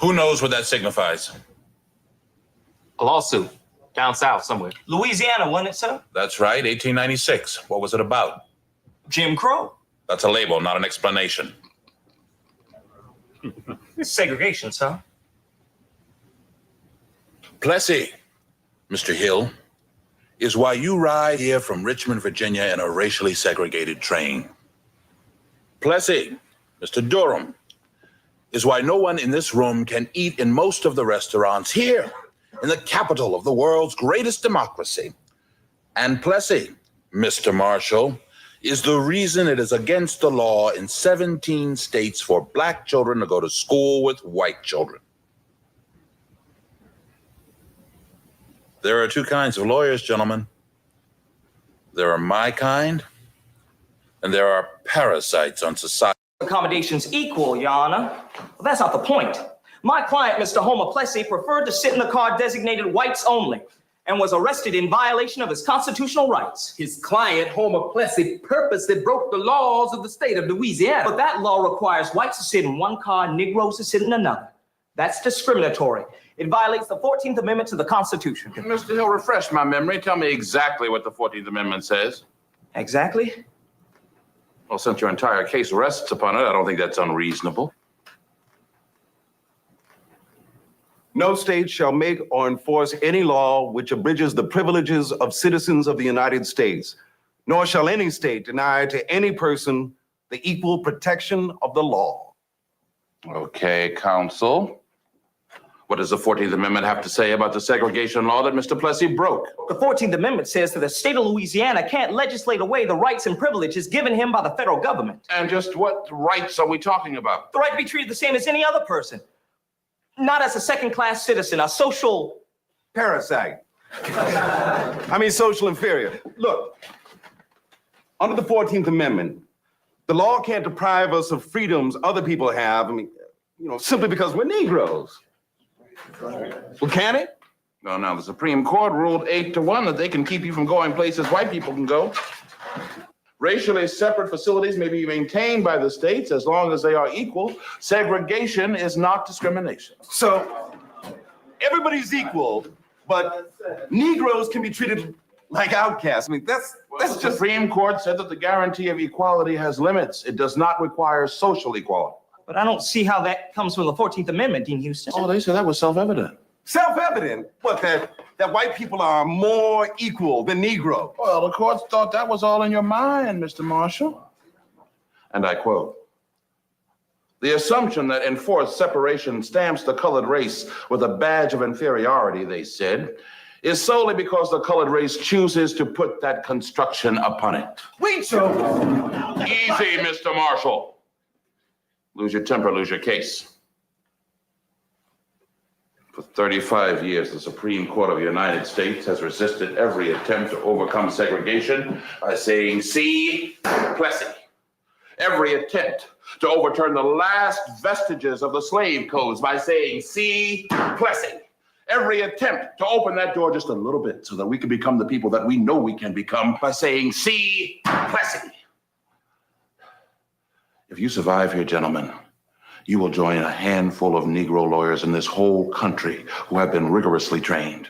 Who knows what that signifies? A lawsuit down south somewhere. Louisiana, wasn't it, sir? That's right, 1896. What was it about? Jim Crow. That's a label, not an explanation. Segregation, sir. Plessy, Mr. Hill, is why you ride here from Richmond, Virginia in a racially segregated train. Plessy, Mr. Durham, is why no one in this room can eat in most of the restaurants here in the capital of the world's greatest democracy. And Plessy, Mr. Marshall, is the reason it is against the law in 17 states for black children to go to school with white children. There are two kinds of lawyers, gentlemen. There are my kind, and there are parasites on society. Accommodations equal, Your Honor. Well, that's not the point. My client, Mr. Homer Plessy, preferred to sit in the car designated whites only and was arrested in violation of his constitutional rights. His client, Homer Plessy, purposely broke the laws of the state of Louisiana. But that law requires whites to sit in one car, Negroes to sit in another. That's discriminatory. It violates the 14th Amendment to the Constitution. Mr. Hill, refresh my memory. Tell me exactly what the 14th Amendment says. Exactly? Well, since your entire case rests upon it, I don't think that's unreasonable. No state shall make or enforce any law which abridges the privileges of citizens of the United States, nor shall any state deny to any person the equal protection of the law. Okay, counsel. What does the 14th Amendment have to say about the segregation law that Mr. Plessy broke? The 14th Amendment says that the state of Louisiana can't legislate away the rights and privileges given him by the federal government. And just what rights are we talking about? The right to be treated the same as any other person. Not as a second-class citizen, a social Parasite. Social inferior. Look, under the 14th Amendment, the law can't deprive us of freedoms other people have, simply because we're Negroes. Well, can it? No, now the Supreme Court ruled 8-1 that they can keep you from going places white people can go. Racially separate facilities may be maintained by the states as long as they are equal. Segregation is not discrimination. So everybody's equal, but Negroes can be treated like outcasts. That's The Supreme Court said that the guarantee of equality has limits. It does not require social equality. But I don't see how that comes from the 14th Amendment, Dean Houston. Oh, they said that was self-evident. self-evident. What, that white people are more equal than Negro? Well, the courts thought that was all in your mind, Mr. Marshall. And I quote, "The assumption that enforced separation stamps the colored race with a badge of inferiority," they said, "is solely because the colored race chooses to put that construction upon it." Wait, so... Easy, Mr. Marshall. Lose your temper, lose your case. For 35 years, the Supreme Court of the United States has resisted every attempt to overcome segregation by saying, "See, Plessy." Every attempt to overturn the last vestiges of the slave codes by saying, "See, Plessy." Every attempt to open that door just a little bit so that we can become the people that we know we can become by saying, "See, Plessy." If you survive here, gentlemen, you will join a handful of Negro lawyers in this whole country who have been rigorously trained.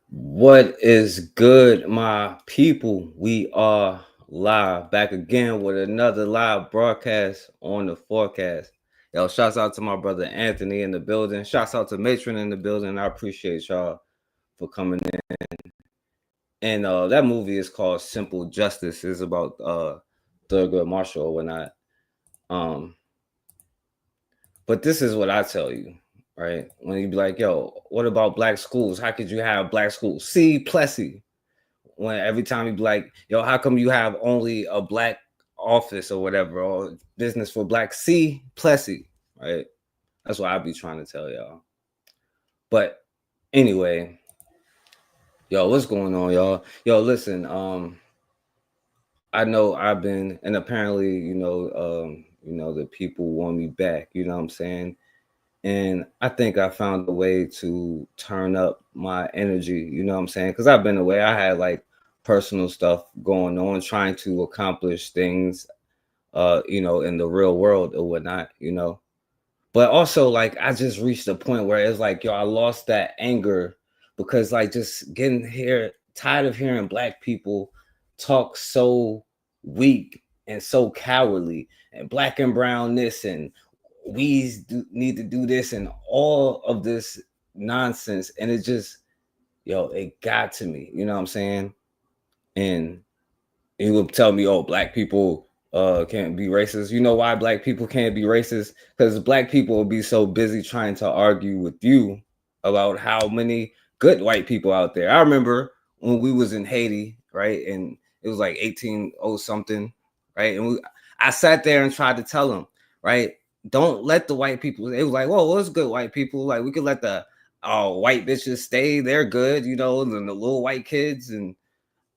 What is good, my people? We are live, back again with another live broadcast on the forecast. Yo, shouts out to my brother Anthony in the building. Shouts out to Matron in the building. I appreciate y'all for coming in. And that movie is called Simple Justice. It's about Thurgood Marshall or whatnot. But this is what I tell you, right? When you be like, yo, what about black schools? How could you have black schools? See, Plessy. When every time you be like, yo, how come you have only a black office or whatever, or business for black? See, Plessy, right? That's what I be trying to tell y'all. But anyway, yo, what's going on, y'all? Yo, listen, I know I've been, and apparently, the people want me back, you know what I'm saying? And I think I found a way to turn up my energy, you know what I'm saying? Because I've been away. I had like personal stuff going on, trying to accomplish things, in the real world or whatnot, But also, like, I just reached a point where it's like, yo, I lost that anger because, like, just getting tired of hearing Black people talk so weak and so cowardly, and Black and brown this, and need to do this, and all of this nonsense. And it just, it got to me, you know what I'm saying? And he would tell me, oh, Black people can't be racist. You know why Black people can't be racist? Because Black people will be so busy trying to argue with you about how many good white people out there. I remember when we was in Haiti, right? And it was like 1800 something, right? And I sat there and tried to tell them, right? Don't let the white people. It was like, whoa, what's good white people? Like, we could let the white bitches stay. They're good, and the little white kids. And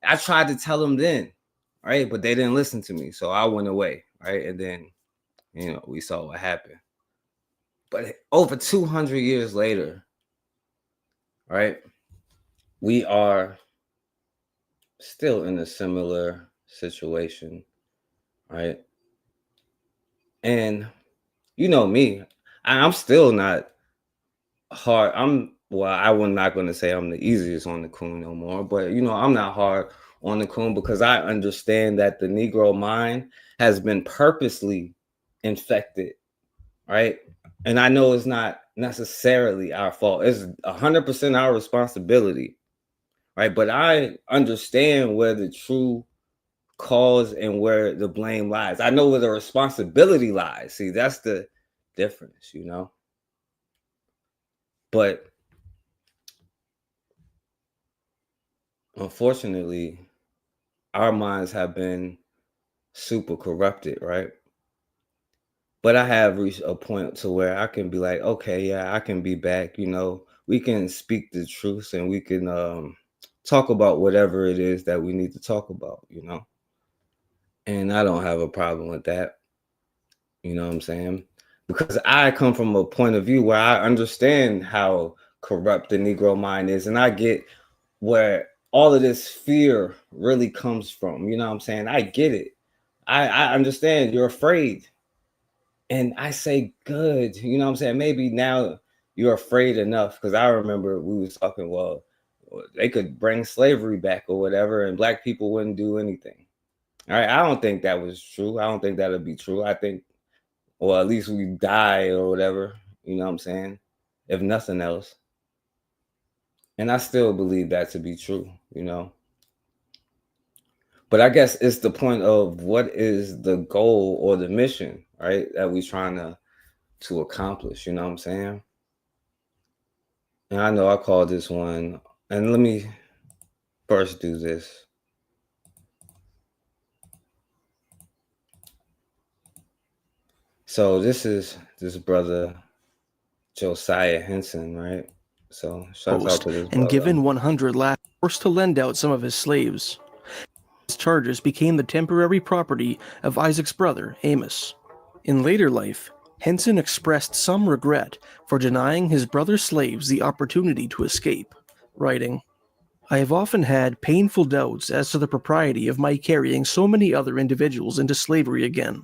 I tried to tell them then, right? But they didn't listen to me. So I went away, right? And then, we saw what happened. But over 200 years later, right, we are still in a similar situation, right? And you know me, I'm still not hard. I'm not going to say I'm the easiest on the coon no more, but I'm not hard on the coon because I understand that the Negro mind has been purposely infected, right? And I know it's not necessarily our fault. It's 100% our responsibility, right? But I understand where the true cause and where the blame lies. I know where the responsibility lies. See, that's the difference, But unfortunately, our minds have been super corrupted, right? But I have reached a point to where I can be like, okay, yeah, I can be back. We can speak the truth and we can talk about whatever it is that we need to talk about, And I don't have a problem with that. You know what I'm saying? Because I come from a point of view where I understand how corrupt the Negro mind is, and I get where all of this fear really comes from. You know what I'm saying? I get it. I understand you're afraid. And I say, good. You know what I'm saying? Maybe now you're afraid enough. Because I remember we was talking, well, they could bring slavery back or whatever, and Black people wouldn't do anything. All right. I don't think that was true. I don't think that'll be true. I think, or at least we die or whatever. You know what I'm saying? If nothing else. And I still believe that to be true, But I guess it's the point of what is the goal or the mission, right? That we're trying to accomplish, you know what I'm saying? And I know I called this one, and let me first do this. So this is this brother, Josiah Henson, right? So shout out to this brother. And given 100 lakhs, forced to lend out some of his slaves. His charges became the temporary property of Isaac's brother, Amos. In later life, Henson expressed some regret for denying his brother's slaves the opportunity to escape, writing, "I have often had painful doubts as to the propriety of my carrying so many other individuals into slavery again,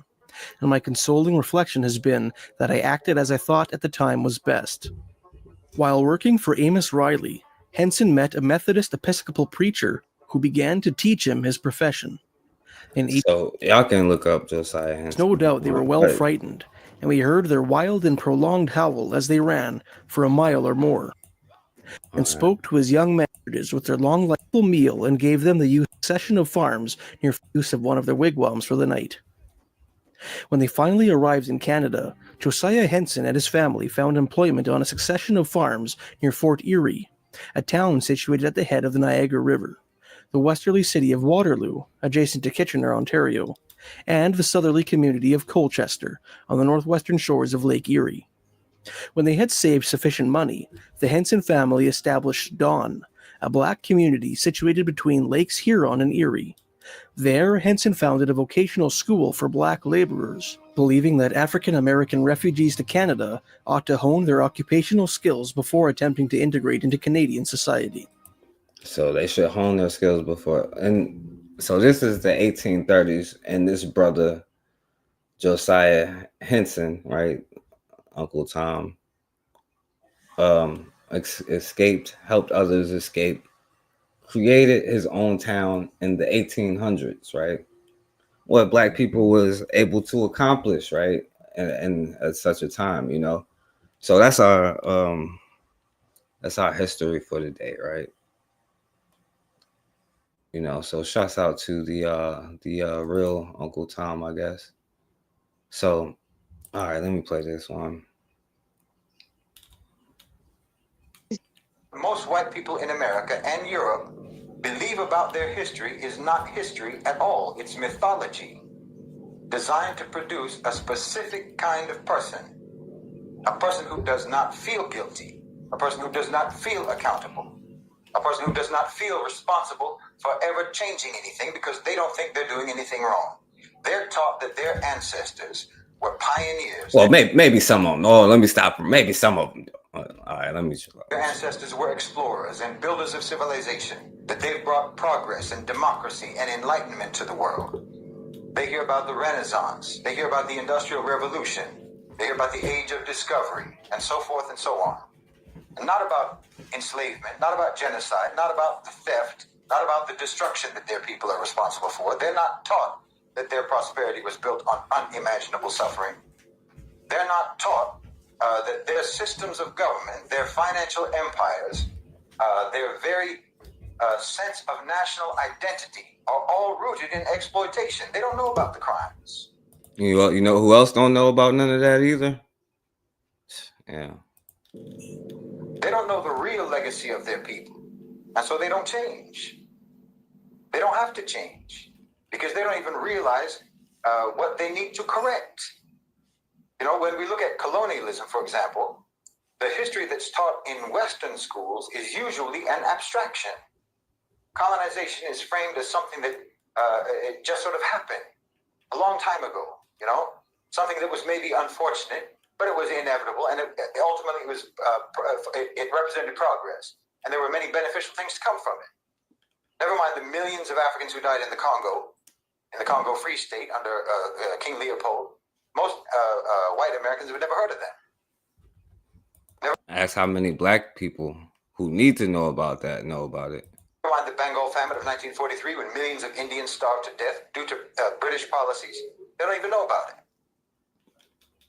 and my consoling reflection has been that I acted as I thought at the time was best." While working for Amos Riley, Henson met a Methodist Episcopal preacher who began to teach him his profession. So y'all can look up Josiah Henson. No doubt they were well frightened, and we heard their wild and prolonged howl as they ran for a mile or more, and spoke to his young masters with their long lightful meal and gave them the succession of farms near use of one of their wigwams for the night. When they finally arrived in Canada, Josiah Henson and his family found employment on a succession of farms near Fort Erie, a town situated at the head of the Niagara River, the westerly city of Waterloo, adjacent to Kitchener, Ontario, and the southerly community of Colchester on the northwestern shores of Lake Erie. When they had saved sufficient money, the Henson family established Dawn, a Black community situated between Lakes Huron and Erie. There, Henson founded a vocational school for Black laborers, believing that African American refugees to Canada ought to hone their occupational skills before attempting to integrate into Canadian society. So they should hone their skills before. And so this is the 1830s, and this brother Josiah Henson, right, Uncle Tom, escaped, helped others escape, created his own town in the 1800s, right? What black people was able to accomplish, right? And at such a time, you know. So that's our history for today, right? You know, so shouts out to the real Uncle Tom, I guess. So, all right, let me play this one. Most white people in America and Europe believe about their history is not history at all. It's mythology designed to produce a specific kind of person, a person who does not feel guilty, a person who does not feel accountable, a person who does not feel responsible for ever changing anything because they don't think they're doing anything wrong. They're taught that their ancestors were pioneers. Well, maybe some of them. Oh, let me stop. Maybe some of them. All right, let me. Their ancestors were explorers and builders of civilization, that they've brought progress and democracy and enlightenment to the world. They hear about the Renaissance. They hear about the Industrial Revolution. They hear about the Age of Discovery, and so forth and so on. And not about enslavement, not about genocide, not about the theft, not about the destruction that their people are responsible for. They're not taught that their prosperity was built on unimaginable suffering. They're not taught that their systems of government, their financial empires, their very sense of national identity are all rooted in exploitation. They don't know about the crimes. You know who else don't know about none of that either? Yeah. They don't know the real legacy of their people. And so they don't change. They don't have to change because they don't even realize what they need to correct. You know, when we look at colonialism, for example, the history that's taught in Western schools is usually an abstraction. Colonization is framed as something that it just sort of happened a long time ago, you know, something that was maybe unfortunate, but it was inevitable, and it ultimately it represented progress, and there were many beneficial things to come from it. Never mind the millions of Africans who died in the Congo Free State under King Leopold. Most white Americans have never heard of them. Ask how many black people who need to know about that know about it. Never mind the Bengal famine of 1943 when millions of Indians starved to death due to British policies. They don't even know about it.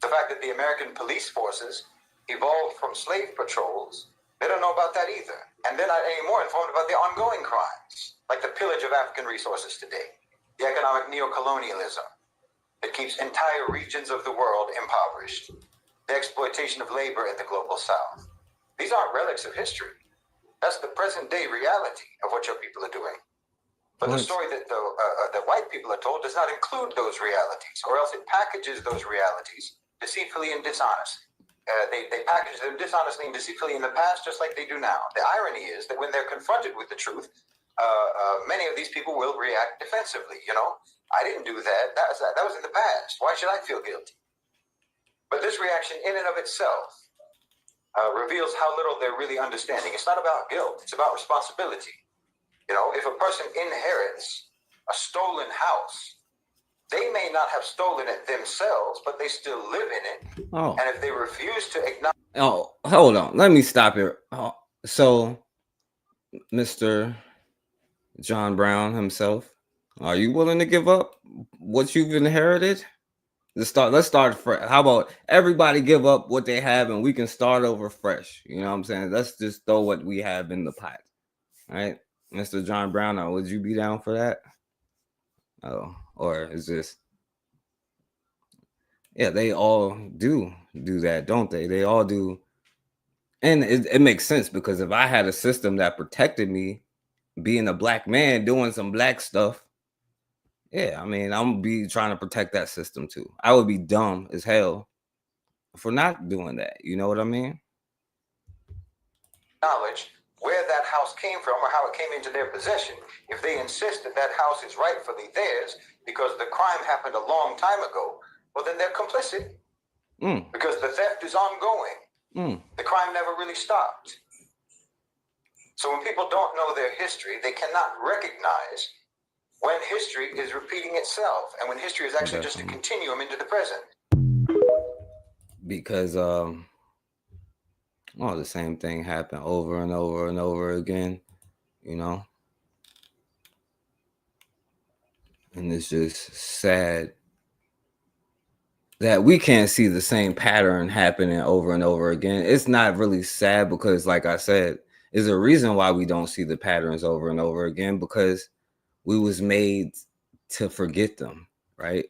The fact that the American police forces evolved from slave patrols, they don't know about that either. And they're not any more informed about the ongoing crimes, like the pillage of African resources today, the economic neocolonialism that keeps entire regions of the world impoverished, the exploitation of labor in the global south. These aren't relics of history. That's the present day reality of what your people are doing. But the story that the white people are told does not include those realities, or else it packages those realities deceitfully and dishonestly. They package them dishonestly and deceitfully in the past, just like they do now. The irony is that when they're confronted with the truth, many of these people will react defensively. You know, I didn't do that. That was in the past. Why should I feel guilty? But this reaction in and of itself reveals how little they're really understanding. It's not about guilt. It's about responsibility. You know, if a person inherits a stolen house, they may not have stolen it themselves, but they still live in it. Oh. And if they refuse to acknowledge... Oh, hold on. Let me stop here. Oh, so, Mr. John Brown himself, are you willing to give up what you've inherited? Let's start fresh. How about everybody give up what they have and we can start over fresh? You know what I'm saying? Let's just throw what we have in the pot. All right, Mr. John Brown, would you be down for that? Oh, or is this? Yeah, they all do that, don't they? They all do. And it makes sense because if I had a system that protected me being a black man doing some black stuff, yeah, I mean, I'm gonna be trying to protect that system too. I would be dumb as hell for not doing that. You know what I mean? Knowledge where that house came from or how it came into their possession. If they insist that that house is rightfully theirs because the crime happened a long time ago, well, then they're complicit because the theft is ongoing. The crime never really stopped. So when people don't know their history, they cannot recognize when history is repeating itself and when history is actually just a continuum into the present. Because well, the same thing happened over and over and over again, you know. And it's just sad that we can't see the same pattern happening over and over again. It's not really sad because, like I said, there's a reason why we don't see the patterns over and over again, because we was made to forget them, right?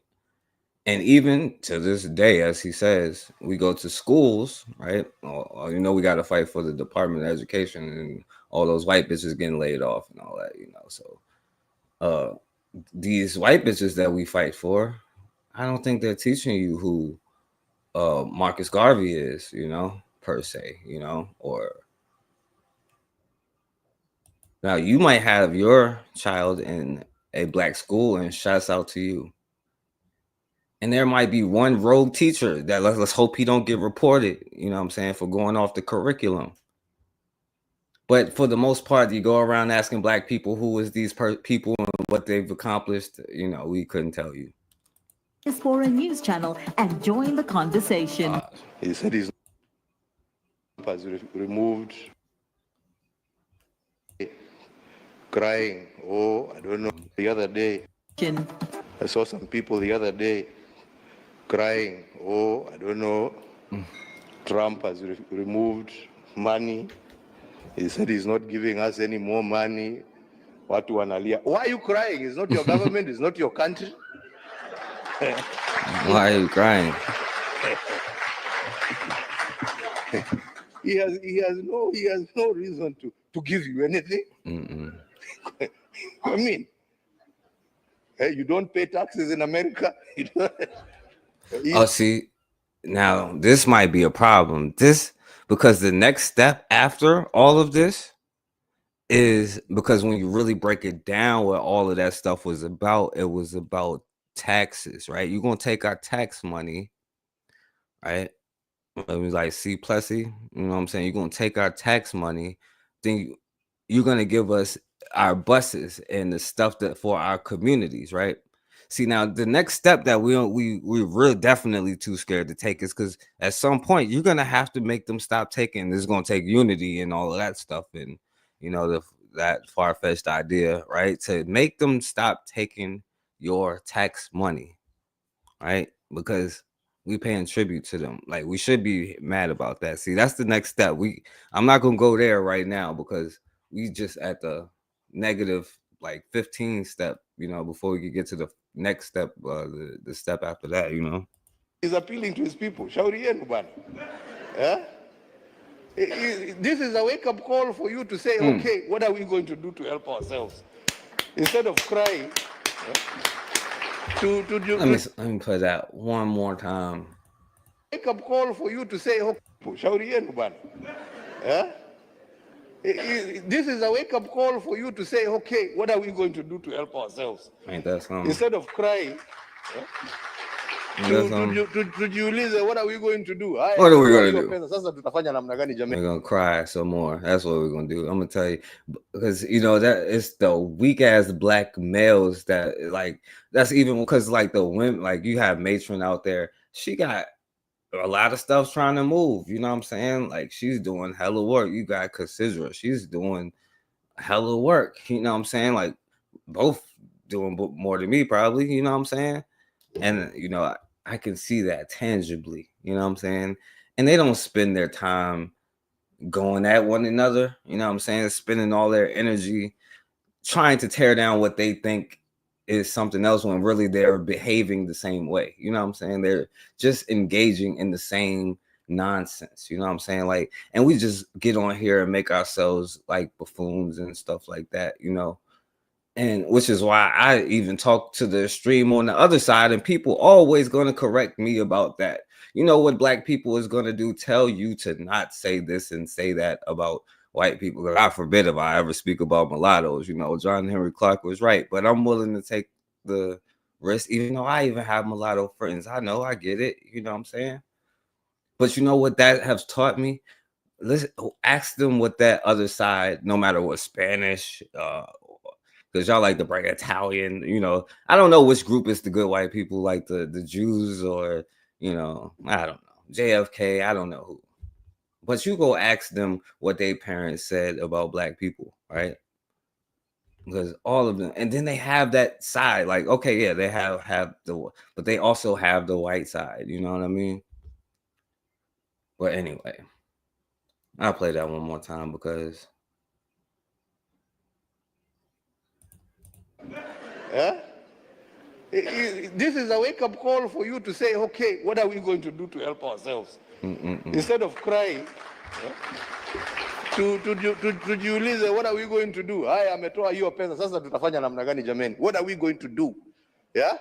And even to this day, as he says, we go to schools, right? You know, we got to fight for the Department of Education and all those white bitches getting laid off and all that, you know. So these white bitches that we fight for, I don't think they're teaching you who Marcus Garvey is, you know, per se, you know. Or now you might have your child in a black school, and shouts out to you. And there might be one rogue teacher that let's hope he don't get reported, you know what I'm saying, for going off the curriculum. But for the most part, you go around asking black people who is these people and what they've accomplished, you know, we couldn't tell you. For a news channel and join the conversation. He said his was removed, crying. Oh, I don't know. The other day, I saw some people the other day crying. Oh, I don't know. Trump has removed money. He said he's not giving us any more money. Watu wanalia. Why are you crying? It's not your government. It's not your country. Why are you crying? He has no reason to give you anything. I mean, hey, you don't pay taxes in America. Oh, see, now this might be a problem. Because the next step after all of this is, because when you really break it down, what all of that stuff was about, it was about taxes, right? You're gonna take our tax money, right? It was like C Plessy, you know what I'm saying? You're gonna take our tax money, then you're gonna give us our buses and the stuff that for our communities, right? See, now the next step that we're really definitely too scared to take is because at some point you're gonna have to make them stop taking. This is gonna take unity and all of that stuff, and you know that far-fetched idea, right? To make them stop taking your tax money, right? Because we paying tribute to them. Like, we should be mad about that. See, that's the next step. I'm not gonna go there right now because we just at the negative like 15 step, you know, before we could get to the next step, the step after that, you know. He's appealing to his people. Shauri yenu bana. Yeah? This is a wake-up call for you to say, okay, what are we going to do to help ourselves? Instead of crying. Let me play that one more time. Wake-up call for you to say, okay, shauri yenu bana. Yeah? This is a wake-up call for you to say, okay, what are we going to do to help ourselves? Ain't that something? Instead of crying, tujiulize, what are we going to do? What are we going to do? Sasa tutafanya namna gani jamii? We're gonna cry some more. That's what we're gonna do. I'm gonna tell you, because you know that it's the weak ass black males that, like, that's even because like the women, like you have Matron out there, she got a lot of stuff trying to move, you know what I'm saying? Like, she's doing hella work. You got Cassandra, she's doing hella work, you know what I'm saying? Like, both doing more than me probably, you know what I'm saying? And you know, I can see that tangibly, you know what I'm saying? And they don't spend their time going at one another, you know what I'm saying? Spending all their energy trying to tear down what they think is something else when really they're behaving the same way. You know what I'm saying? They're just engaging in the same nonsense. You know what I'm saying? Like, and we just get on here and make ourselves like buffoons and stuff like that, you know? And which is why I even talk to the extreme on the other side, and people always going to correct me about that. You know what black people is going to do? Tell you to not say this and say that about white people. God forbid if I ever speak about mulattoes. You know, John Henry Clark was right, but I'm willing to take the risk, even though I even have mulatto friends. I know, I get it. You know what I'm saying? But you know what that has taught me? listen, ask them what that other side, no matter what, Spanish, because y'all like to bring Italian, you know. I don't know which group is the good white people, like the Jews or, you know, I don't know, JFK, I don't know who. But you go ask them what their parents said about black people, right? Because all of them, and then they have that side, like, okay, yeah, they have the, but they also have the white side, you know what I mean? But anyway, I'll play that one more time because This is a wake-up call for you to say, okay, what are we going to do to help ourselves? Instead of crying, tujiulize, what are we going to do? Haya, ametoa hiyo pesa, sasa tutafanya namna gani jameni? What are we going to do? Yeah?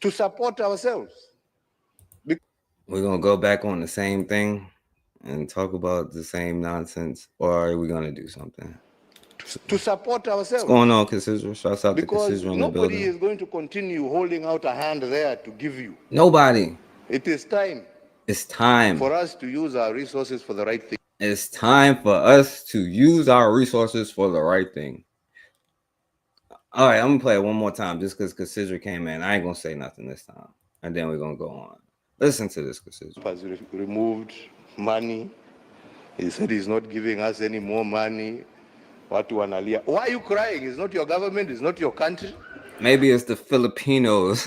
To support ourselves. We're going to go back on the same thing and talk about the same nonsense, or are we going to do something? To support ourselves. What's going on, Consider? Shouts out to Consider in the building. Nobody is going to continue holding out a hand there to give you. Nobody. It is time. It's time for us to use our resources for the right thing. It's time for us to use our resources for the right thing. All right, I'm gonna play it one more time just because Consider came in. I ain't gonna say nothing this time, and then we're gonna go on. Listen to this, Consider. Has removed money. He said he's not giving us any more money. Watu wanalia. Why are you crying? It's not your government. It's not your country. Maybe it's the Filipinos.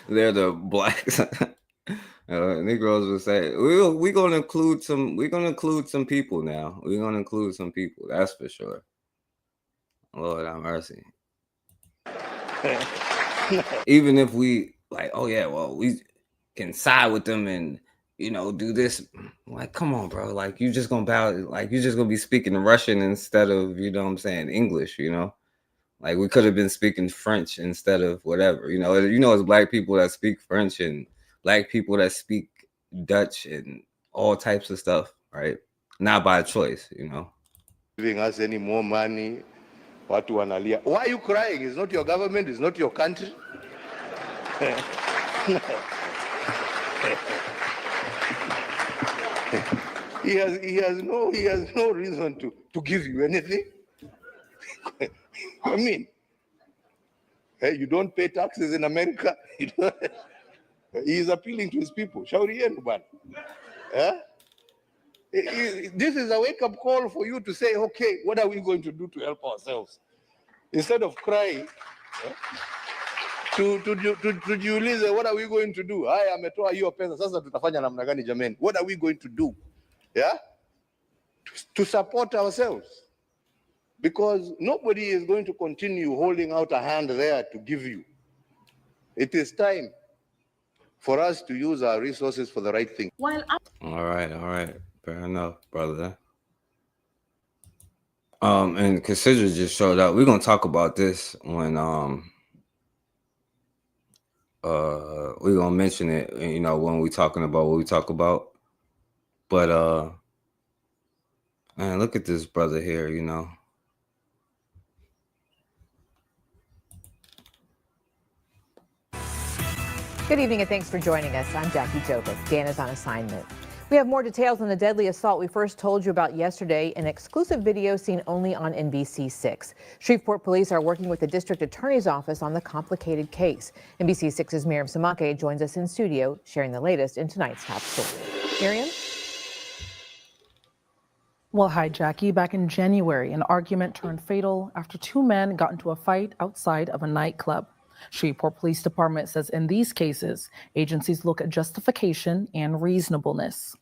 They're the blacks. Negroes will say we're gonna include some. We're gonna include some people now. We're gonna include some people. That's for sure. Lord have mercy. Even if we like, oh yeah, well we can side with them and do this. Like, come on, bro. Like you just gonna bow. Like you just gonna be speaking Russian instead of what I'm saying, English. Like we could have been speaking French instead of whatever. It's black people that speak French and black people that speak Dutch and all types of stuff, right? Not by choice, Giving us any more money. Watu wanalia. Why are you crying? It's not your government. It's not your country. He has no reason to give you anything. I mean, hey, you don't pay taxes in America. He is appealing to his people. Shauri yenu bana. This is a wake-up call for you to say, okay, what are we going to do to help ourselves? Instead of crying, tujiulize, what are we going to do? Haya, ametoa hiyo pesa, sasa tutafanya namna gani jameni? What are we going to do? Yeah? To support ourselves. Because nobody is going to continue holding out a hand there to give you. It is time for us to use our resources for the right thing. All right. Fair enough, brother. And Consider just showed up. We're gonna talk about this when we're gonna mention it, when we talking about what we talk about. But man, look at this brother here, Good evening and thanks for joining us. I'm Jackie Jopis. Dan is on assignment. We have more details on the deadly assault we first told you about yesterday, an exclusive video seen only on NBC6. Shreveport police are working with the district attorney's office on the complicated case. NBC6's Miriam Samake joins us in studio, sharing the latest in tonight's top story. Miriam? Well, hi, Jackie. Back in January, an argument turned fatal after two men got into a fight outside of a nightclub. Shreveport Police Department says in these cases, agencies look at justification and reasonableness.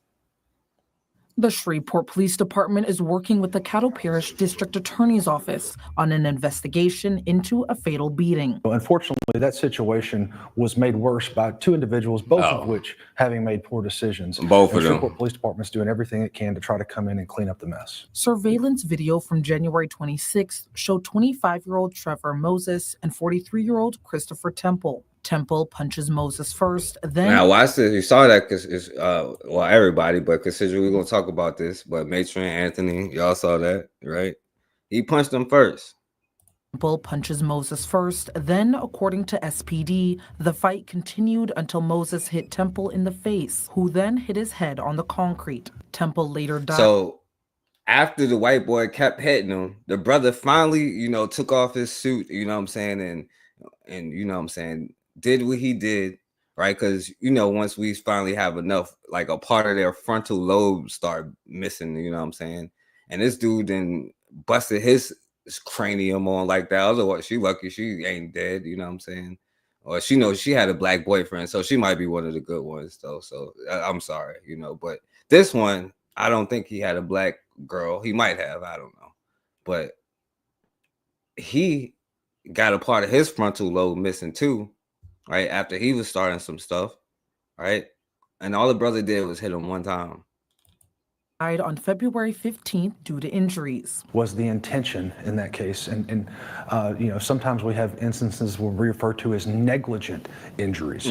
The Shreveport Police Department is working with the Caddo Parish District Attorney's Office on an investigation into a fatal beating. Unfortunately, that situation was made worse by two individuals, both of which having made poor decisions. Both of them. The Shreveport Police Department is doing everything it can to try to come in and clean up the mess. Surveillance video from January 26th showed 25-year-old Trevor Moses and 43-year-old Christopher Temple. Temple punches Moses first, then... Now, watch this. You saw that because it's, everybody, but consider we're going to talk about this, but Matron Anthony, y'all saw that, right? He punched him first. Temple punches Moses first. Then, according to SPD, the fight continued until Moses hit Temple in the face, who then hit his head on the concrete. Temple later died. So after the white boy kept hitting him, the brother finally, took off his suit, you know what I'm saying, and you know what I'm saying, did what he did, right? Because once we finally have enough, like a part of their frontal lobe start missing, you know what I'm saying, and this dude then busted his cranium on like that. Otherwise, she lucky she ain't dead, you know what I'm saying, or she knows she had a black boyfriend, so she might be one of the good ones though. So I'm sorry, but this one, I don't think he had a black girl. He might have, I don't know, but he got a part of his frontal lobe missing too, right? After he was starting some stuff, right? And all the brother did was hit him one time. Died on February 15th due to injuries. Was the intention in that case, and sometimes we have instances where we refer to as negligent injuries.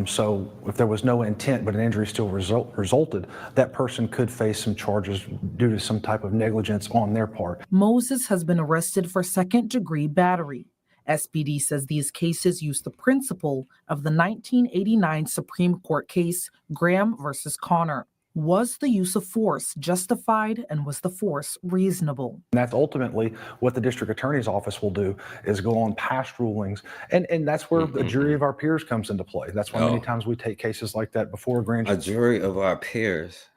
So if there was no intent but an injury still resulted, that person could face some charges due to some type of negligence on their part. Moses has been arrested for second-degree battery. SPD says these cases use the principle of the 1989 Supreme Court case Graham versus Connor. Was the use of force justified, and was the force reasonable? And that's ultimately what the district attorney's office will do, is go on past rulings. And that's where a jury of our peers comes into play. That's why many times we take cases like that before a grand jury. A jury of our peers,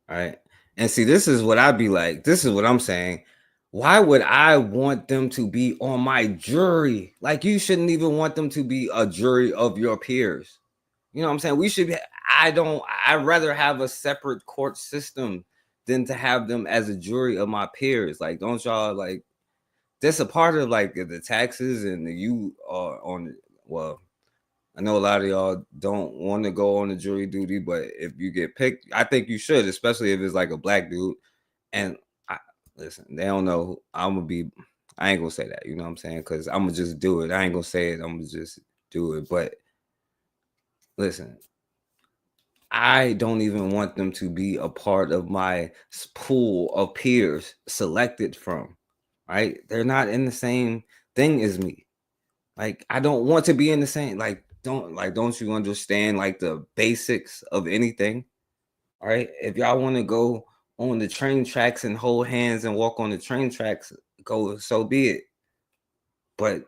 right? And see, this is what I'd be like. This is what I'm saying. Why would I want them to be on my jury? Like, you shouldn't even want them to be a jury of your peers. You know what I'm saying? We should be, I'd rather have a separate court system than to have them as a jury of my peers. Like, don't y'all, like, that's a part of like the taxes, and you are on, well, I know a lot of y'all don't want to go on the jury duty, but if you get picked, I think you should, especially if it's like a black dude. And listen, they don't know. I ain't gonna say that, you know what I'm saying? Because I'm gonna just do it. I ain't gonna say it. I'm gonna just do it. But listen, I don't even want them to be a part of my pool of peers selected from, right? They're not in the same thing as me. Like, I don't want to be in the same, don't you understand like the basics of anything? All right. If y'all want to go on the train tracks and hold hands and walk on the train tracks, go, so be it. But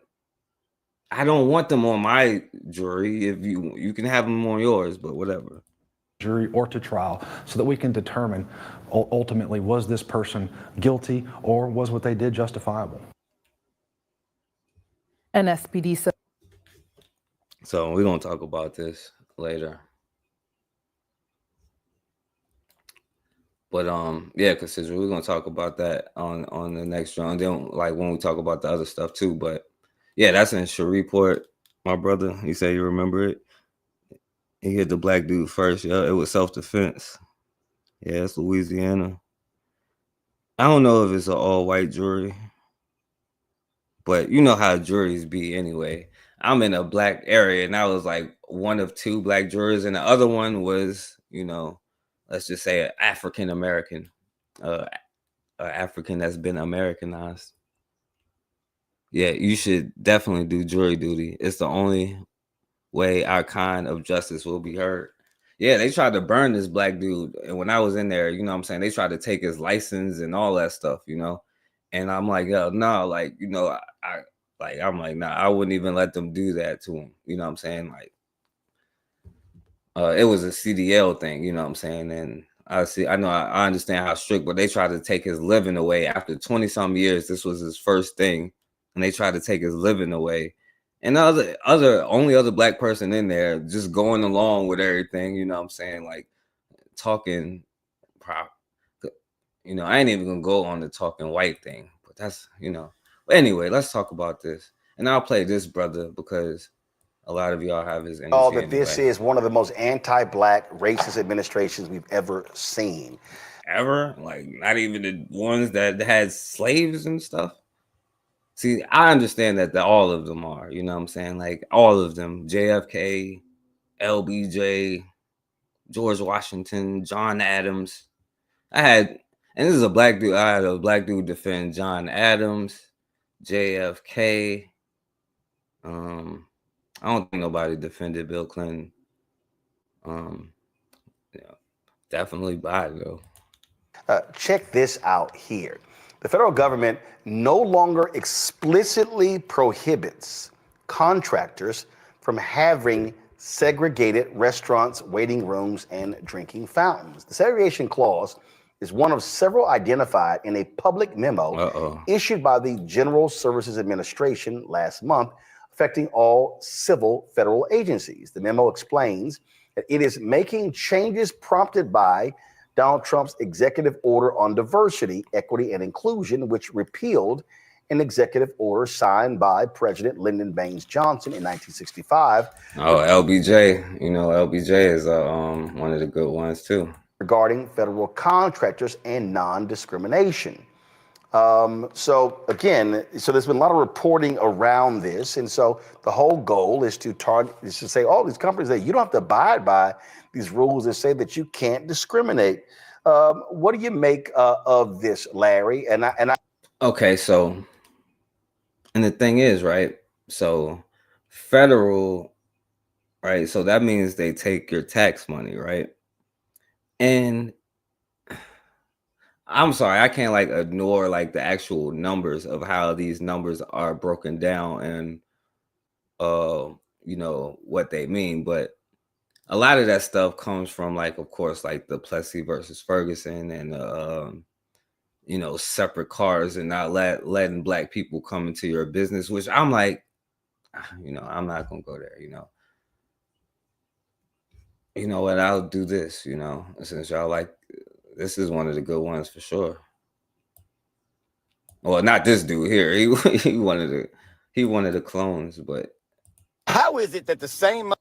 I don't want them on my jury. If you can have them on yours, but whatever. Jury or to trial, so that we can determine ultimately, was this person guilty or was what they did justifiable? And SPD said. So we're gonna talk about this later. But yeah, because we're gonna talk about that on the next show, and then like when we talk about the other stuff too. But yeah, that's in Shreveport. My brother, he said, you remember it? He hit the black dude first. Yeah, it was self-defense. Yeah, it's Louisiana. I don't know if it's an all-white jury, but you know how juries be anyway. I'm in a black area, and I was like one of two black jurors, and the other one was, let's just say an African American, African that's been Americanized. Yeah, you should definitely do jury duty. It's the only way our kind of justice will be heard. Yeah, they tried to burn this black dude, and when I was in there, you know what I'm saying, they tried to take his license and all that stuff, and I'm like, yo, no, like, I'm like, nah, I wouldn't even let them do that to him, you know what I'm saying? Like, it was a CDL thing, you know what I'm saying? And I understand how strict, but they tried to take his living away after 20-some years. This was his first thing, and they tried to take his living away. And the only other black person in there just going along with everything, you know what I'm saying? Like, talking, I ain't even gonna go on the talking white thing, but that's, But anyway, let's talk about this. And I'll play this brother because a lot of y'all have his energy. That this is one of the most anti-black racist administrations we've ever seen. Ever? Like, not even the ones that had slaves and stuff? See, I understand that all of them are, you know what I'm saying? Like, all of them. JFK, LBJ, George Washington, John Adams. And this is a black dude. I had a black dude defend John Adams, JFK. I don't think nobody defended Bill Clinton. Yeah, definitely Biden though. Check this out here. The federal government no longer explicitly prohibits contractors from having segregated restaurants, waiting rooms, and drinking fountains. The segregation clause is one of several identified in a public memo issued by the General Services Administration last month, affecting all civil federal agencies. The memo explains that it is making changes prompted by Donald Trump's executive order on diversity, equity, and inclusion, which repealed an executive order signed by President Lyndon Baines Johnson in 1965. Oh, LBJ. You know, LBJ is one of the good ones too. Regarding federal contractors and non-discrimination. So there's been a lot of reporting around this, and so the whole goal is to say all these companies that you don't have to abide by these rules that say that you can't discriminate. What do you make of this, Larry? Okay, so, and the thing is, right? So, federal, right? So that means they take your tax money, right? And I'm sorry, I can't like ignore like the actual numbers of how these numbers are broken down and you know what they mean, but a lot of that stuff comes from like, of course, like the Plessy versus Ferguson and you know, separate cars and not letting black people come into your business, which I'm like, you know, I'm not gonna go there, you know. You know what, I'll do this, you know, since y'all like, this is one of the good ones for sure. Well, not this dude here. He wanted the clones, but how is it that the same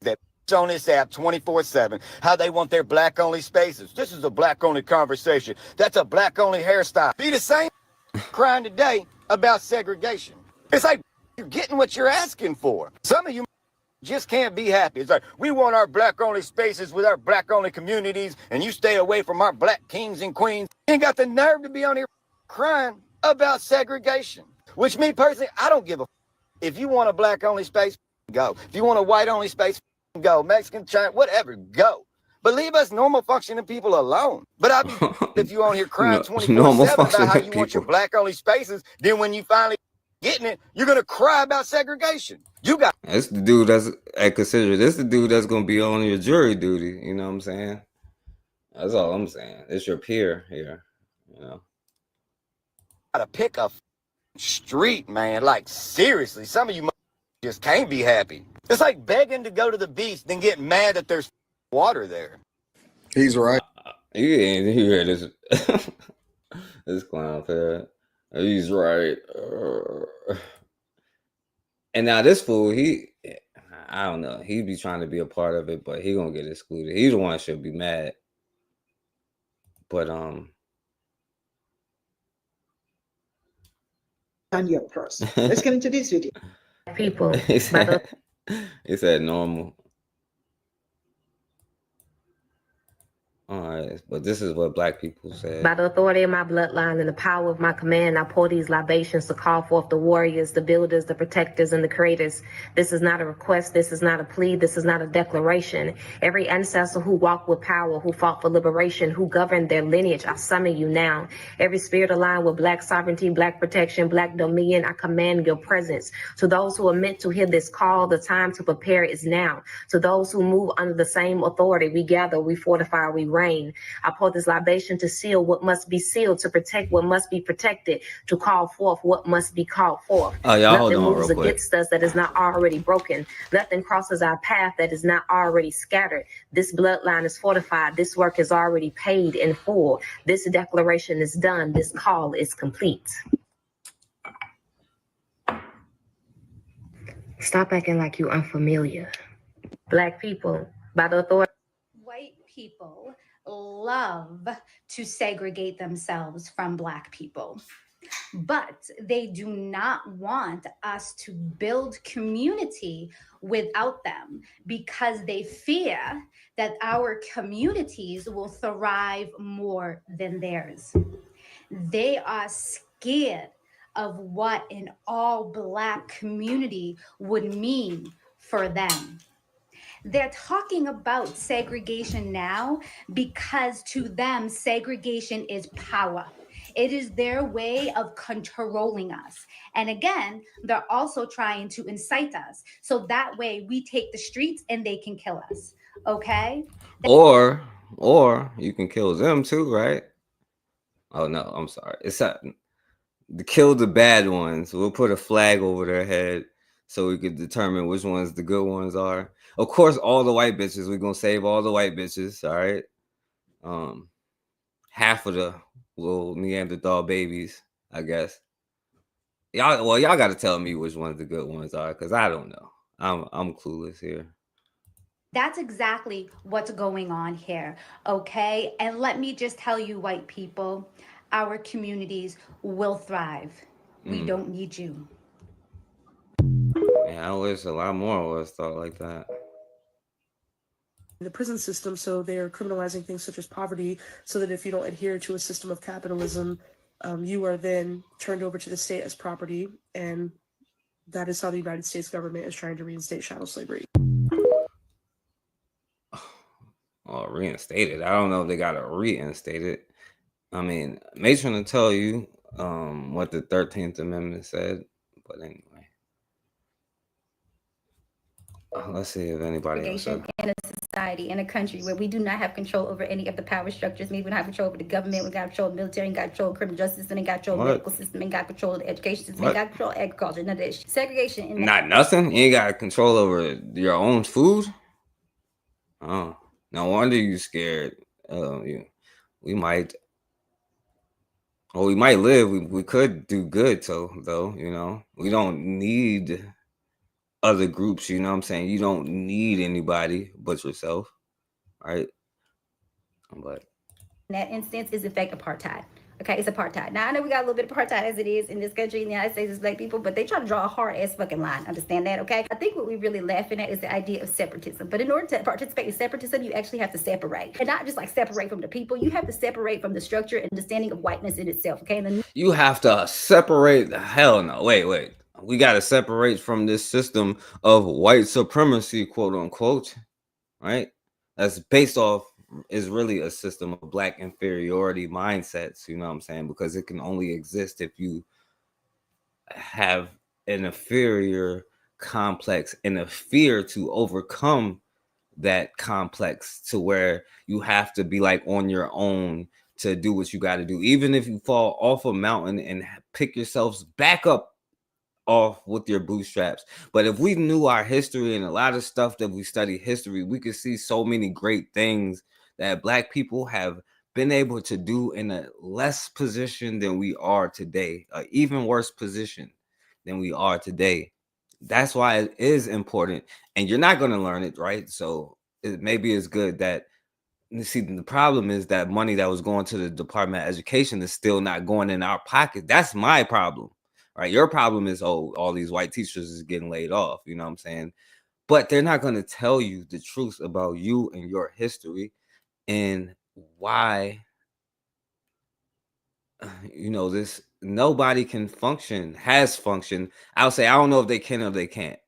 that on this app 24/7, how they want their black only spaces? This is a black only conversation. That's a black only hairstyle. Be the same crying today about segregation. It's like you're getting what you're asking for. Some of you just can't be happy. It's like, we want our black only spaces with our black only communities, and you stay away from our black kings and queens. You ain't got the nerve to be on here crying about segregation. Which me personally, I don't give a if you want a black only space, go. If you want a white only space, go. Mexican, China, whatever, go. But leave us normal functioning people alone. But I'll be if you on here crying 24/7 about how you want your black only spaces, then when you finally getting it, you're gonna cry about segregation. You got that's the dude that's consider this the dude that's gonna be on your jury duty. You know what I'm saying? That's all I'm saying. It's your peer here. You know, gotta pick a street, man. Like seriously, some of you just can't be happy. It's like begging to go to the beach, then get mad that there's water there. He's right. You ain't hear this this clown here. He's right. And now this fool, I don't know. He be trying to be a part of it, but he gonna get excluded. He's the one that should be mad. But on your purse. Let's get into this video. People. He said normal. All right, but this is what black people say. By the authority of my bloodline and the power of my command, I pour these libations to call forth the warriors, the builders, the protectors, and the creators. This is not a request. This is not a plea. This is not a declaration. Every ancestor who walked with power, who fought for liberation, who governed their lineage, I summon you now. Every spirit aligned with black sovereignty, black protection, black dominion, I command your presence. To those who are meant to hear this call, the time to prepare is now. To those who move under the same authority, we gather, we fortify, we reign. I pour this libation to seal what must be sealed, to protect what must be protected, to call forth what must be called forth. Oh, y'all hold Nothing on moves real quick. against us that is not already broken. Nothing crosses our path that is not already scattered. This bloodline is fortified. This work is already paid in full. This declaration is done. This call is complete. Stop acting like you unfamiliar. Black people, by the authority. White people love to segregate themselves from Black people, but they do not want us to build community without them because they fear that our communities will thrive more than theirs. They are scared of what an all Black community would mean for them. They're talking about segregation now because to them, segregation is power. It is their way of controlling us. And again, they're also trying to incite us. So that way we take the streets and they can kill us. Okay? Or you can kill them too, right? Oh no, I'm sorry. It's not to kill the bad ones. We'll put a flag over their head so we could determine which ones the good ones are. Of course, all the white bitches. We're gonna save all the white bitches, all right? Half of the little Neanderthal babies, I guess. Y'all gotta tell me which ones the good ones are, because I don't know. I'm clueless here. That's exactly what's going on here, okay? And let me just tell you, white people, our communities will thrive. We don't need you. Yeah, I wish a lot more of us thought like that. The prison system, so they're criminalizing things such as poverty, so that if you don't adhere to a system of capitalism, you are then turned over to the state as property, and that is how the United States government is trying to reinstate chattel slavery. Oh, reinstated. I don't know if they gotta reinstate it. I mean, Mason will tell you what the 13th Amendment said, but anyway. Let's see if anybody else. In a society, in a country where we do not have control over any of the power structures, maybe we don't have control over the government, we got control of the military, we got control of the criminal justice system, we got control of the medical system, we got control of the education system, we got control of agriculture, none of that shit. Segregation. In Not nothing? You ain't got control over your own food? Oh, no wonder you scared. We might. Well, we might live. We could do good, though, you know. We don't need other groups, you know what I'm saying? You don't need anybody but yourself, right? But in that instance is in fact apartheid. Okay, it's apartheid. Now I know we got a little bit of apartheid as it is in this country, in the United States, as Black people, but they try to draw a hard ass fucking line. Understand that, okay? I think what we're really laughing at is the idea of separatism. But in order to participate in separatism, you actually have to separate, and not just like separate from the people. You have to separate from the structure and understanding of whiteness in itself. Okay, and you have to separate. Hell no! Wait. We got to separate from this system of white supremacy, quote unquote, right? That's based off, is really a system of Black inferiority mindsets, you know what I'm saying? Because it can only exist if you have an inferior complex and a fear to overcome that complex, to where you have to be like on your own to do what you got to do. Even if you fall off a mountain and pick yourselves back up off with your bootstraps. But if we knew our history and a lot of stuff that we study history, we could see so many great things that Black people have been able to do in a less position than we are today, an even worse position than we are today. That's why it is important, and you're not going to learn it, right? So maybe it's good that, see, the problem is that money that was going to the Department of Education is still not going in our pocket. That's my problem. Right, your problem is, oh, all these white teachers is getting laid off, you know what I'm saying? But they're not going to tell you the truth about you and your history and why, you know, this nobody can function, has functioned. I'll say, I don't know if they can or they can't,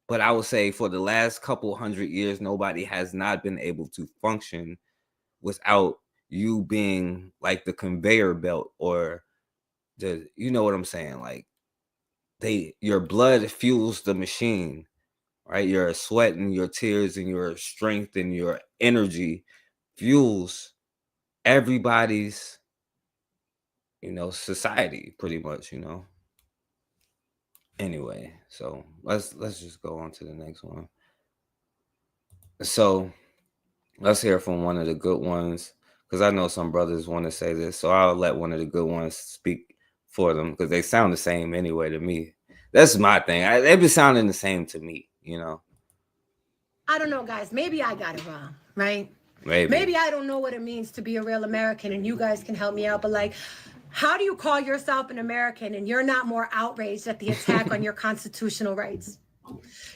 but I would say for the last couple 100 years, nobody has not been able to function without you being like the conveyor belt, or the, you know what I'm saying? Like, your blood fuels the machine, right? Your sweat and your tears and your strength and your energy fuels everybody's, you know, society, pretty much, you know. Anyway, so let's just go on to the next one. So let's hear from one of the good ones, because I know some brothers want to say this, so I'll let one of the good ones speak for them, because they sound the same anyway to me. That's my thing. They be sounding the same to me, you know. I don't know, guys. Maybe I got it wrong, right? Maybe I don't know what it means to be a real American, and you guys can help me out. But like, how do you call yourself an American and you're not more outraged at the attack on your constitutional rights?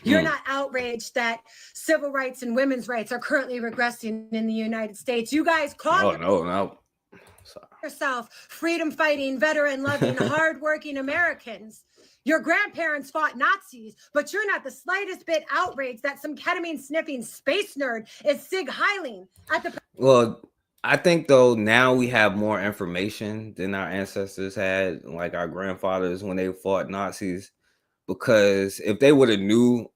You're not outraged that civil rights and women's rights are currently regressing in the United States. You guys call no. yourself, freedom-fighting, veteran-loving, hard-working Americans. Your grandparents fought Nazis, but you're not the slightest bit outraged that some ketamine-sniffing space nerd is Sig Heiling at the... Well, I think though now we have more information than our ancestors had, like our grandfathers when they fought Nazis, because if they would have knew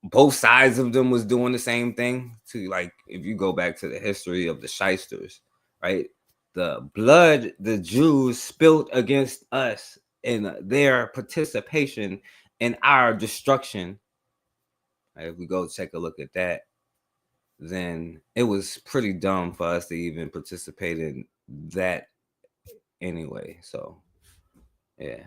both sides of them was doing the same thing, to like if you go back to the history of the shysters, right? The blood the Jews spilt against us in their participation in our destruction. If we go take a look at that, then it was pretty dumb for us to even participate in that anyway. So, yeah.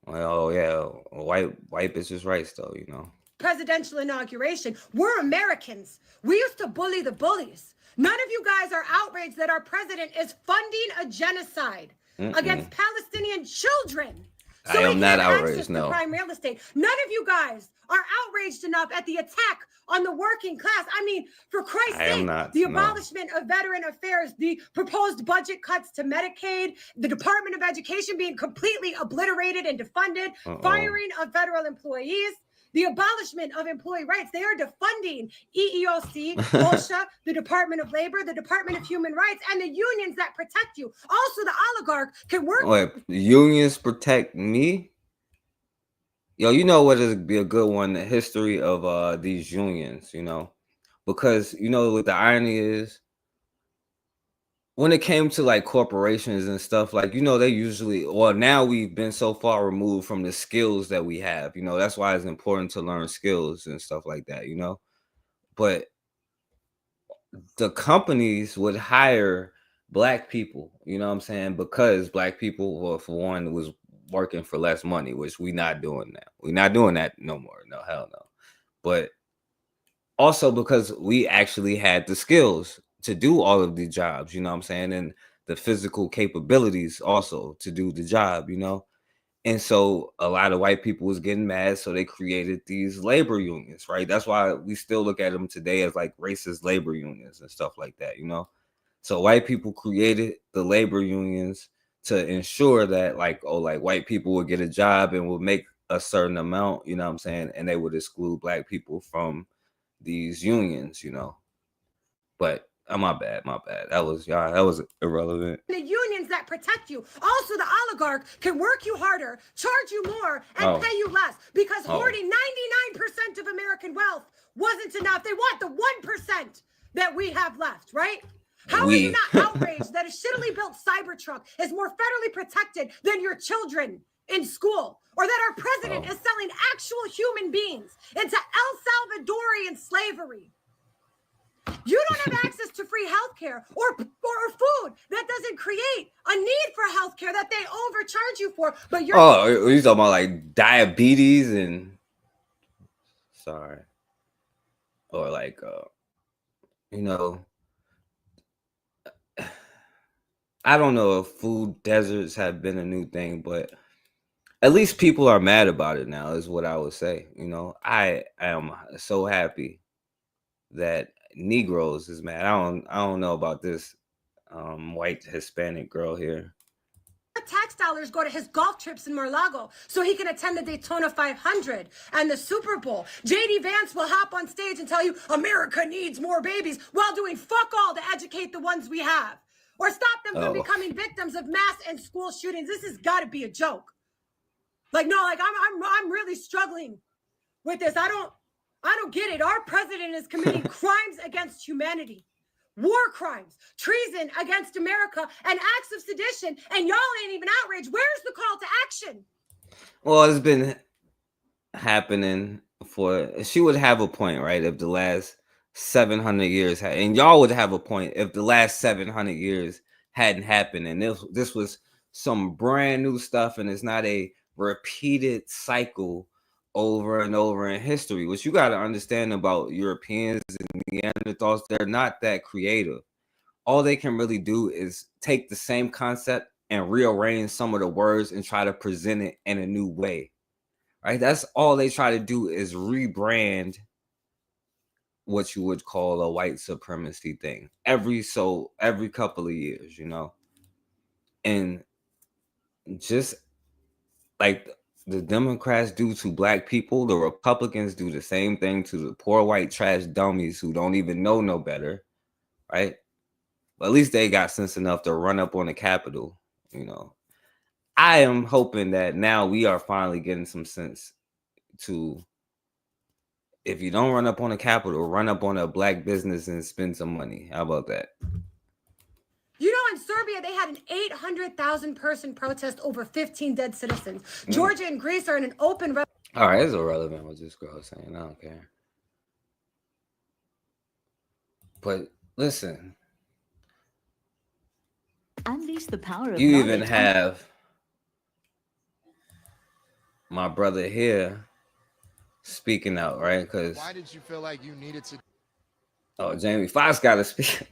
Well, oh yeah, white bitches rights though, you know. Presidential inauguration. We're Americans. We used to bully the bullies. None of you guys are outraged that our president is funding a genocide against Palestinian children. I am not outraged, no. Prime real estate. None of you guys are outraged enough at the attack on the working class. I mean, for Christ's sake, the abolishment of veteran affairs, the proposed budget cuts to Medicaid, the Department of Education being completely obliterated and defunded, firing of federal employees, the abolishment of employee rights. They are defunding EEOC, OSHA, the Department of Labor, the Department of Human Rights, and the unions that protect you. Also, the oligarch can work. Wait, unions protect me? Yo, you know what would be a good one? The history of these unions, you know, because you know what the irony is, when it came to like corporations and stuff, like, you know, they usually, well, now we've been so far removed from the skills that we have, you know, that's why it's important to learn skills and stuff like that, you know, but the companies would hire black people, you know what I'm saying, because black people, well, for one, was working for less money, which we're not doing now. We're not doing that no more. No, hell no. But also because we actually had the skills to do all of the jobs, you know what I'm saying, and the physical capabilities also to do the job, you know. And so a lot of white people was getting mad, so they created these labor unions, right? That's why we still look at them today as like racist labor unions and stuff like that, you know. So white people created the labor unions to ensure that like white people would get a job and would make a certain amount, you know what I'm saying, and they would exclude black people from these unions, you know. But my bad. That was irrelevant. The unions that protect you. Also, the oligarch can work you harder, charge you more, and pay you less, because hoarding 99% of American wealth wasn't enough. They want the 1% that we have left, right? How are you not outraged that a shittily built Cybertruck is more federally protected than your children in school? Or that our president is selling actual human beings into El Salvadorian slavery? You don't have access to free healthcare or food that doesn't create a need for healthcare that they overcharge you for. But you're you talking about like diabetes and or like you know, I don't know if food deserts have been a new thing, but at least people are mad about it now, is what I would say. You know, I am so happy that Negroes is mad. I don't know about this white Hispanic girl here. tax dollars go to his golf trips in Mar-a-Lago so he can attend the Daytona 500 and the Super Bowl. JD Vance will hop on stage and tell you America needs more babies while doing fuck all to educate the ones we have or stop them from becoming victims of mass and school shootings. This has got to be a joke. Like, no, like I'm really struggling with this. I don't get it. Our president is committing crimes against humanity, war crimes, treason against America, and acts of sedition, and y'all ain't even outraged. Where's the call to action? Well, it's been happening she would have a point, right? If the last 700 years had, and y'all would have a point if the last 700 years hadn't happened, and this was some brand new stuff, and it's not a repeated cycle over and over in history. What you got to understand about Europeans and Neanderthals, they're not that creative. All they can really do is take the same concept and rearrange some of the words and try to present it in a new way, right? That's all they try to do, is rebrand what you would call a white supremacy thing every couple of years, you know. And just like the Democrats do to black people, the Republicans do the same thing to the poor white trash dummies who don't even know no better, right? But at least they got sense enough to run up on the Capitol, you know. I am hoping that now we are finally getting some sense to, if you don't run up on the Capitol, run up on a black business and spend some money. How about that? You know, in Serbia, they had an 800,000 person protest over 15 dead citizens. Georgia and Greece are in an open. All right, it's irrelevant what this girl is saying. I don't care. But listen, unleash the power of you even knowledge. have my brother here speaking out, right? Because why did you feel like you needed to? Oh, Jamie Foxx got to speak.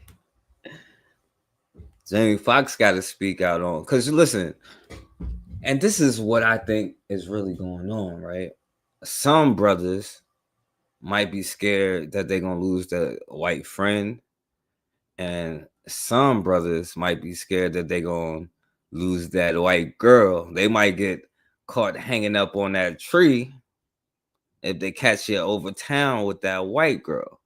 Jamie Foxx got to speak out on, because listen, and this is what I think is really going on, right? Some brothers might be scared that they're gonna lose the white friend, and some brothers might be scared that they're gonna lose that white girl. They might get caught hanging up on that tree if they catch you over town with that white girl,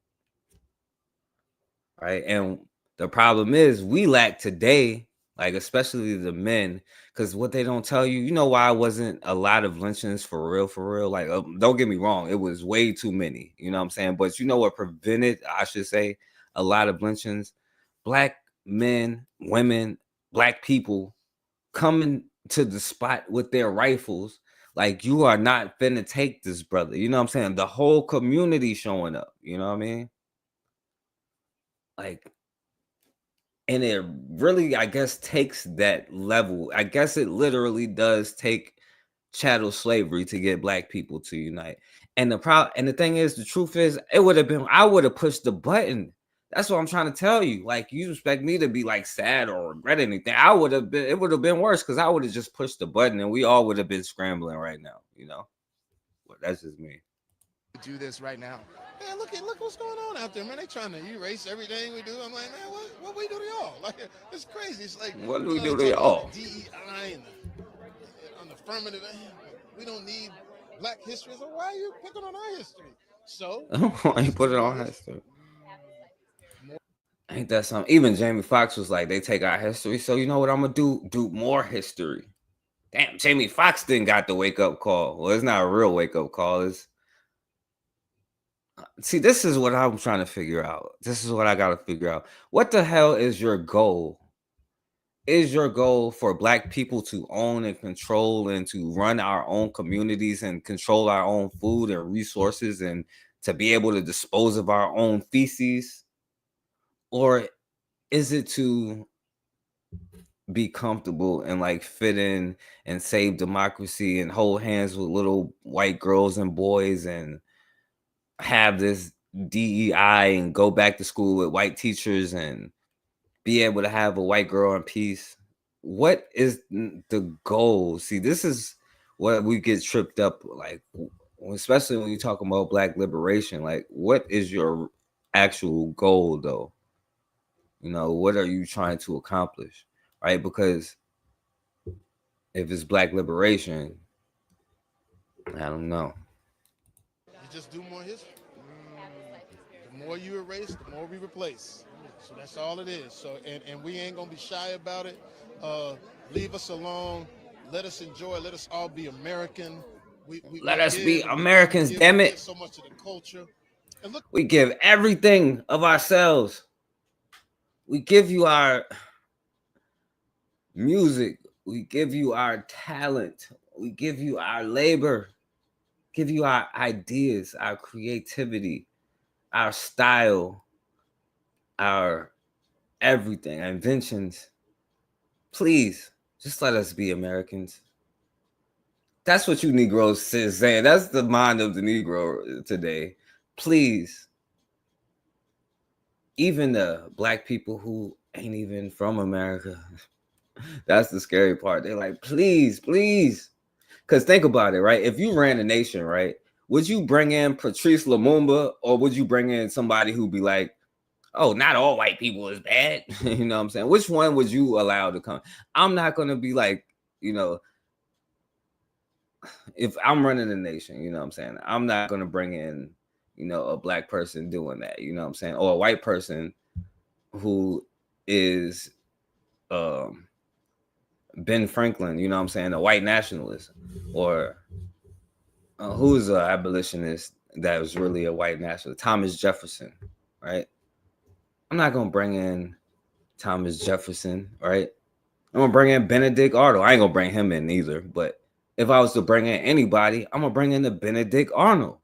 right? And the problem is we lack today, like especially the men, because what they don't tell you, you know why it wasn't a lot of lynchings for real? Like, don't get me wrong, it was way too many, you know what I'm saying? But you know what prevented, I should say, a lot of lynchings? Black men, women, black people coming to the spot with their rifles, like, you are not finna take this, brother. You know what I'm saying? The whole community showing up, you know what I mean? Like, and it really, I guess, takes that level. I guess it literally does take chattel slavery to get black people to unite. And the thing is, the truth is, I would have pushed the button. That's what I'm trying to tell you. Like, you expect me to be like sad or regret anything. It would have been worse, because I would have just pushed the button and we all would have been scrambling right now, you know. But that's just me. Do this right now. Man, look what's going on out there, man. They trying to erase everything we do. I'm like, man, what we do to y'all? Like, it's crazy. It's like, what do we do to y'all? DEI and on the affirmative, we don't need black history. So why are you picking on our history? So I ain't put it on history. Ain't that something? Even Jamie Foxx was like, they take our history, so you know what I'm gonna do? Do more history. Damn, Jamie Foxx didn't got the wake up call. Well, it's not a real wake up call. It's See, this is what I'm trying to figure out. This is what I got to figure out. What the hell is your goal? Is your goal for black people to own and control and to run our own communities and control our own food and resources and to be able to dispose of our own feces? Or is it to be comfortable and like fit in and save democracy and hold hands with little white girls and boys and have this DEI and go back to school with white teachers and be able to have a white girl in peace? What is the goal? See, this is what we get tripped up, like, especially when you talk about black liberation. Like, what is your actual goal, though? You know, what are you trying to accomplish, right? Because if it's black liberation, I don't know. You just do more history. The more you erase, the more we replace. So that's all it is. So and we ain't gonna be shy about it. Leave us alone. Let us enjoy. Let us all be American. Let us be Americans, damn it. So much of the culture. And look, we give everything of ourselves. We give you our music. We give you our talent. We give you our labor. Give you our ideas, our creativity, our style, our everything, our inventions. Please, just let us be Americans. That's what you Negroes saying. That's the mind of the Negro today. Please. Even the black people who ain't even from America. That's the scary part. They're like, please, please. Because think about it, right? If you ran a nation, right? would you bring in Patrice Lumumba, or would you bring in somebody who'd be like, oh, not all white people is bad? You know what I'm saying? Which one would you allow to come? I'm not gonna be like, you know, if I'm running the nation, you know what I'm saying? I'm not gonna bring in, you know, a black person doing that, you know what I'm saying? Or a white person who is Ben Franklin, you know what I'm saying, a white nationalist, or who's an abolitionist that was really a white nationalist, Thomas Jefferson, right? I'm not gonna bring in Thomas Jefferson, right? I'm gonna bring in Benedict Arnold. I ain't gonna bring him in either, but if I was to bring in anybody, I'm gonna bring in the Benedict Arnold,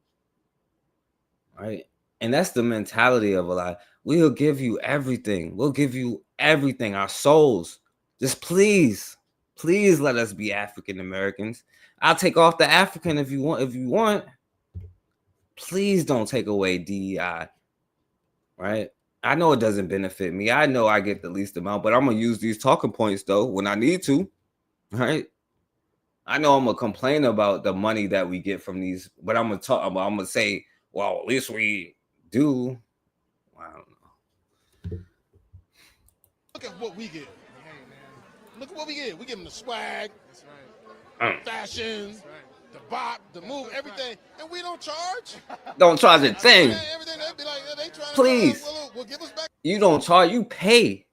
right? And that's the mentality of a lot. We'll give you everything. We'll give you everything, our souls. Just please let us be African Americans. I'll take off the African if you want. Please don't take away DEI, right? I know it doesn't benefit me. I know I get the least amount, but I'm gonna use these talking points though when I need to, right? I know I'm gonna complain about the money that we get from these, but I'm gonna say, well, at least we do. I don't know. Look at what we get. Look at what we get. We give them the swag, fashion, the bop, the move, everything, and we don't charge. Don't charge a thing. Everything they be like, they trying Please. To well, give us back. You don't charge. You pay.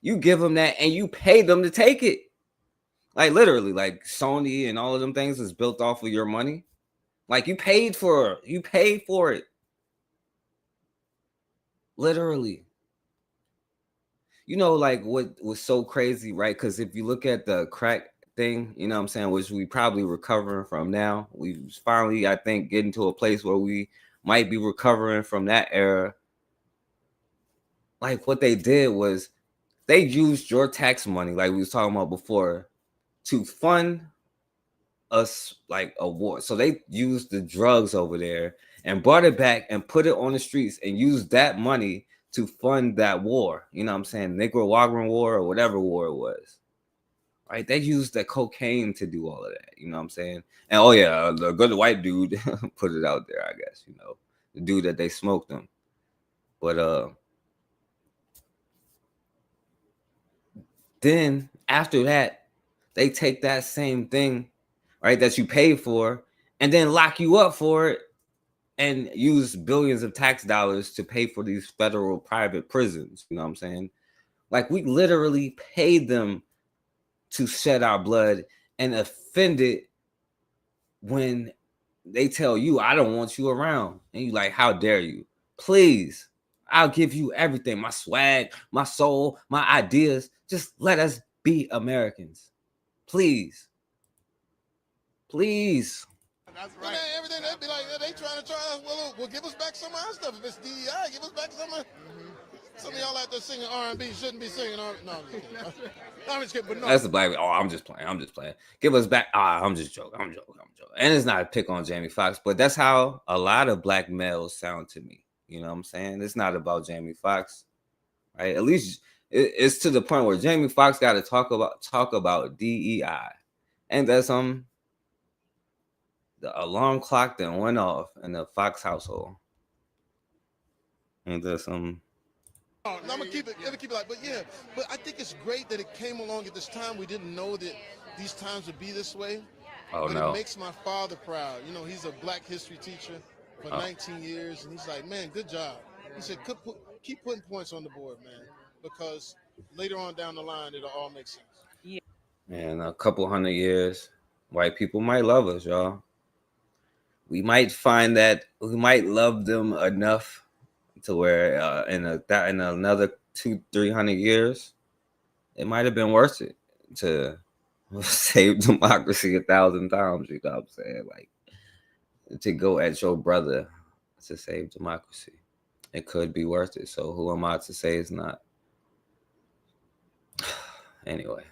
You give them that, and you pay them to take it. Like literally, like Sony and all of them things is built off of your money. Like you paid for it. Literally. You know, like what was so crazy, right? Because if you look at the crack thing, you know what I'm saying, which we probably recovering from now. We finally, I think, getting to a place where we might be recovering from that era. Like what they did was they used your tax money, like we was talking about before, to fund us like a war. So they used the drugs over there and brought it back and put it on the streets and used that money to fund that war. You know what I'm saying? Negro war or whatever war it was. Right? They used the cocaine to do all of that. You know what I'm saying? And oh yeah, the good white dude put it out there, I guess, you know, the dude that they smoked them. But then after that, they take that same thing, right, that you paid for, and then lock you up for it and use billions of tax dollars to pay for these federal private prisons. You know what I'm saying? Like we literally paid them to shed our blood and offended when they tell you, I don't want you around. And you like, how dare you? Please, I'll give you everything. My swag, my soul, my ideas. Just let us be Americans. Please. Please. That's right. Everything they be like, they trying to charge us. Well, give us back some of our stuff. If it's DEI, give us back some of. Some of y'all out there singing R&B shouldn't be singing R&B. No, I'm just kidding. I'm just kidding. But no. That's the black. Oh, I'm just playing. Give us back. I'm just joking. I'm joking. And it's not a pick on Jamie Foxx, but that's how a lot of black males sound to me. You know what I'm saying? It's not about Jamie Foxx, right? At least it's to the point where Jamie Foxx got to talk about DEI, and that's the alarm clock that went off in the Fox household. And there's some. Oh, no, I'm gonna keep it like, but yeah, but I think it's great that it came along at this time. We didn't know that these times would be this way. Oh, but no. It makes my father proud. You know, he's a Black history teacher for 19 years, and he's like, man, good job. He said, keep putting points on the board, man, because later on down the line, it'll all make sense. Yeah. And a couple hundred years, white people might love us, y'all. We might find that we might love them enough to where in another 200-300 years, it might have been worth it to save democracy 1,000 times. You know what I'm saying? Like to go at your brother to save democracy, it could be worth it. So who am I to say it's not? Anyway,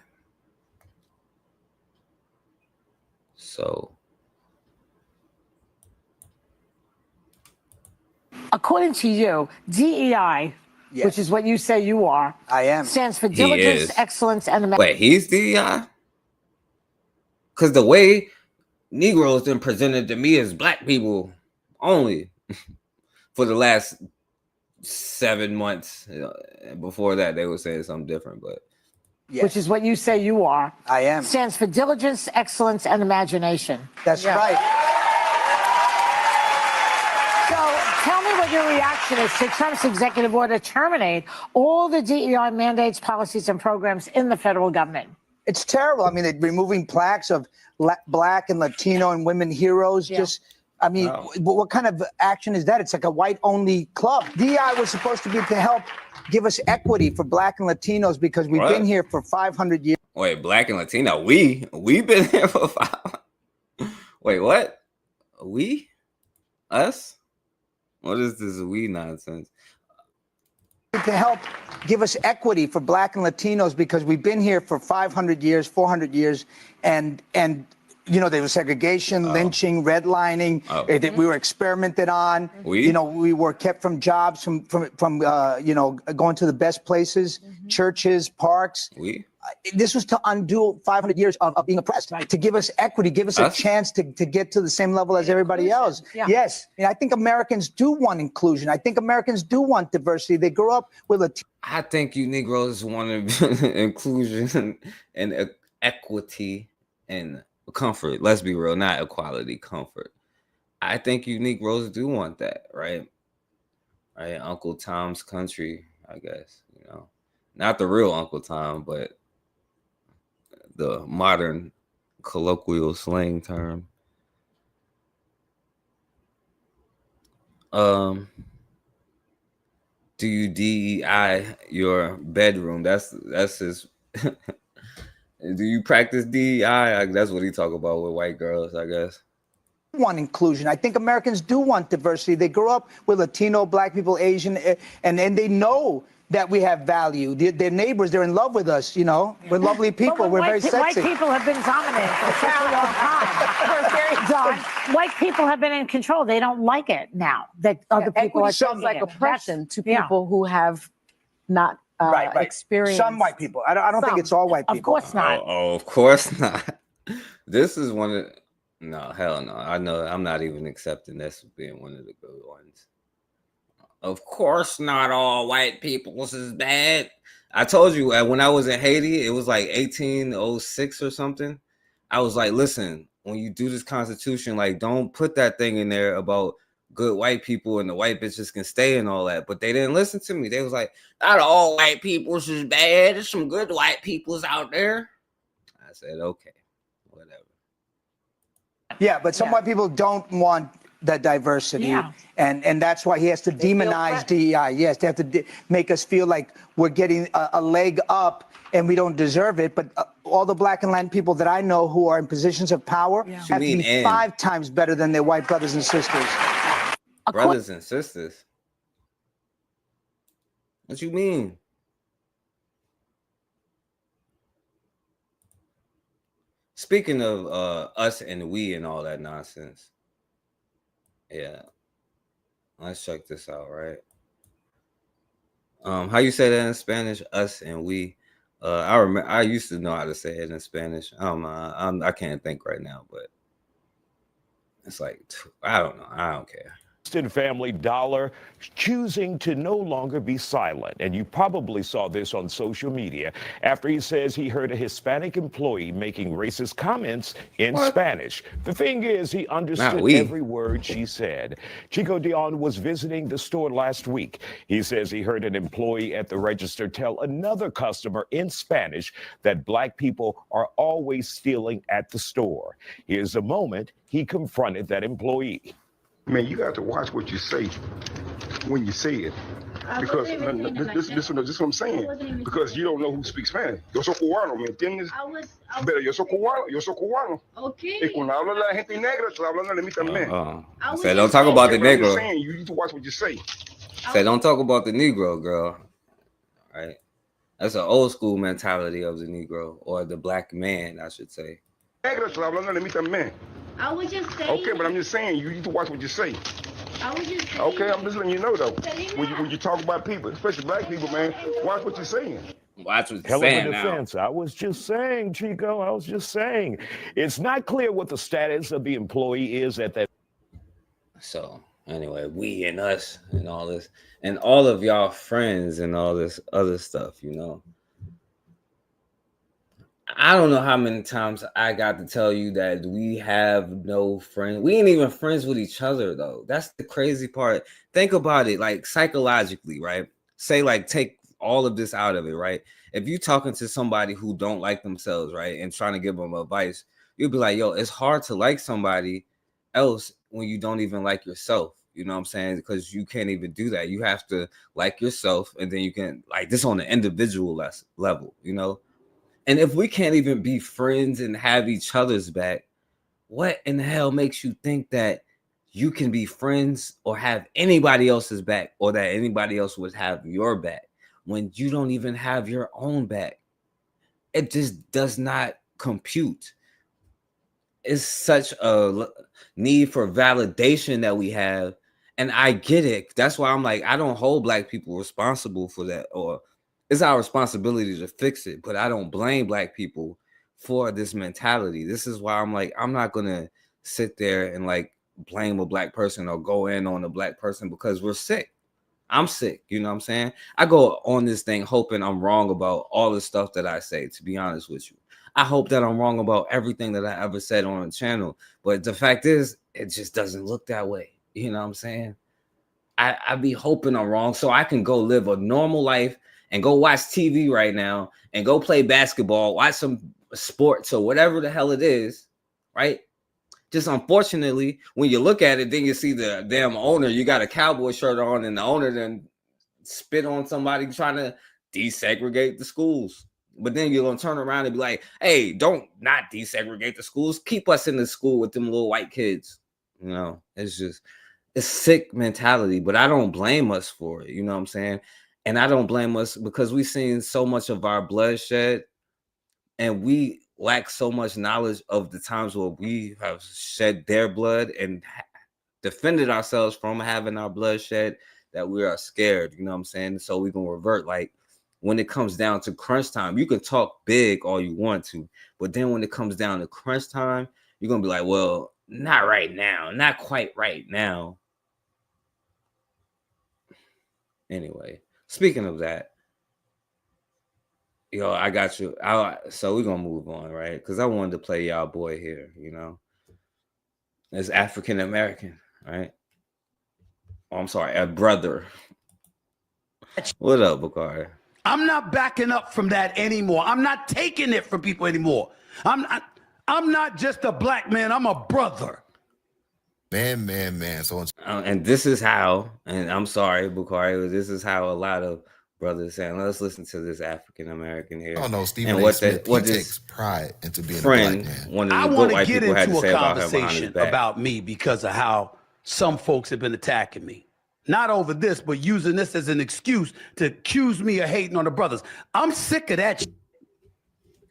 so. According to you, DEI, which is what you say you are, I am, stands for diligence, excellence, and Wait, he's DEI? Because the way Negroes been presented to me as black people only for the last 7 months. Before that, they were saying something different, but which is what you say you are. I am. Stands for diligence, excellence, and imagination. That's right. So tell me what your reaction is to Trump's executive order to terminate all the DEI mandates, policies, and programs in the federal government. It's terrible. I mean, they're removing plaques of Black and Latino and women heroes. Just, I mean, what kind of action is that? It's like a white-only club. DEI was supposed to be to help give us equity for Black and Latinos because we've been here for 500 years. wait, Black and Latino, we've been here for 5. Wait, what? We? Us? What is this we nonsense? To help give us equity for Black and Latinos because we've been here for 500 years, 400 years, and you know, there was segregation, lynching, redlining. We were experimented on. You know, we were kept from jobs, from you know, going to the best places, churches, parks. This was to undo 500 years of being oppressed, to give us equity, give us a chance to get to the same level as everybody else. Yes, and I think Americans do want inclusion. I think Americans do want diversity. They grew up with a. I think you Negroes want inclusion and equity and comfort. Let's be real, not equality, comfort. I think you Negroes do want that, right? Right, Uncle Tom's country, I guess. You know, not the real Uncle Tom, but the modern colloquial slang term. Do you DEI your bedroom? That's his. Do you practice DEI? That's what he talk about with white girls, I guess. Want inclusion. I think Americans do want diversity. They grew up with Latino, Black people, Asian, and they know that we have value. Their neighbors, they're in love with us, you know. We're lovely people. We're very sexy. White people have been dominant for such a long time. White people have been in control. They don't like it now that other people are sounds like oppression to people who have not experienced. Some white people. I don't think it's all white people. Of course not. Oh, of course not. This is one of no, hell no. I know I'm not even accepting this as being one of the good ones. Of course not all white people is bad. I told you when I was in Haiti, it was like 1806 or something. I was like, listen, when you do this constitution, like don't put that thing in there about good white people and the white bitches can stay and all that. But they didn't listen to me. They was like, not all white people is bad. There's some good white peoples out there. I said, okay, whatever. Yeah, but some white people don't want that diversity, and that's why he has to demonize DEI. Yes, they have to make us feel like we're getting a leg up and we don't deserve it. But all the Black and Latin people that I know who are in positions of power have to be 5 times better than their white brothers and sisters. Brothers and sisters? What you mean? Speaking of us and we and all that nonsense. Yeah. Let's check this out, right? How you say that in Spanish? Us and we. I remember I used to know how to say it in Spanish. I can't think right now, but it's like I don't know. I don't care. Family Dollar choosing to no longer be silent. And you probably saw this on social media after he says he heard a Hispanic employee making racist comments in Spanish. The thing is, he understood every word she said. Chico Dion was visiting the store last week. He says he heard an employee at the register tell another customer in Spanish that Black people are always stealing at the store. Here's the moment he confronted that employee. Man, you got to watch what you say when you say it. Because this is what I'm saying. Because you don't know who speaks Spanish. Yo soy cubano, ¿me entiendes? Pero yo soy cubano. Okay. Y cuando habla la gente negra, estoy hablando de mí también. Say don't talk about the Negro. You need to watch what you say. Say don't talk about the Negro, girl. Right? That's an old school mentality of the Negro, or the Black man, I should say. Negra, estoy hablando de mí también. I was just saying. Okay, but I'm just saying, you need to watch what you say. I was just saying. Okay, I'm just letting you know, though. When you talk about people, especially Black people, man, watch what you're saying. Watch what you're Hell of a saying now. defense. I was just saying, Chico. I was just saying. It's not clear what the status of the employee is at that. So anyway, we and us and all this, and all of y'all friends and all this other stuff, you know. I don't know how many times I got to tell you that we have no friends. We ain't even friends with each other, though. That's the crazy part. Think about it, like psychologically, right? Say, like, take all of this out of it, right? If you're talking to somebody who don't like themselves, right, and trying to give them advice, you'll be like, yo, it's hard to like somebody else when you don't even like yourself. You know what I'm saying? Because you can't even do that. You have to like yourself, and then you can like this on the individual level, you know? And if we can't even be friends and have each other's back, what in the hell makes you think that you can be friends or have anybody else's back, or that anybody else would have your back when you don't even have your own back? It just does not compute. It's such a need for validation that we have. And I get it. That's why I'm like, I don't hold Black people responsible for that, or it's our responsibility to fix it, but I don't blame Black people for this mentality. This is why I'm like, I'm not gonna sit there and like blame a Black person or go in on a Black person because we're sick. I'm sick, you know what I'm saying? I go on this thing hoping I'm wrong about all the stuff that I say, to be honest with you. I hope that I'm wrong about everything that I ever said on the channel, but the fact is, it just doesn't look that way. You know what I'm saying? I be hoping I'm wrong so I can go live a normal life and go watch TV right now and go play basketball, watch some sports or whatever the hell it is, right? Just unfortunately, when you look at it, then you see the damn owner, you got a cowboy shirt on, and the owner then spit on somebody trying to desegregate the schools. But then you're going to turn around and be like, hey, don't not desegregate the schools. Keep us in the school with them little white kids. You know, it's just, it's sick mentality, but I don't blame us for it. You know what I'm saying? And I don't blame us because we've seen so much of our bloodshed, and we lack so much knowledge of the times where we have shed their blood and defended ourselves from having our blood shed, that we are scared. You know what I'm saying? So we're going to revert. Like when it comes down to crunch time, you can talk big all you want to, but then when it comes down to crunch time, you're going to be like, well, not right now, not quite right now. Anyway, speaking of that, yo, I got you. So we're gonna move on, right? Because I wanted to play y'all boy here, you know. It's African American, right? Oh, I'm sorry, a brother. What up, Bakari? I'm not backing up from that anymore. I'm not taking it from people anymore. I'm not just a black man. I'm a brother. Man. So and this is how, and I'm sorry, Bakari, this is how a lot of brothers saying, let's listen to this African American here. Oh no, Stephen and A. Smith, what takes pride into being friend, a black man. One of I the want to white get people had to into say a about him behind his conversation back. about me because of how some folks have been attacking me. Not over this, but using this as an excuse to accuse me of hating on the brothers. I'm sick of that shit.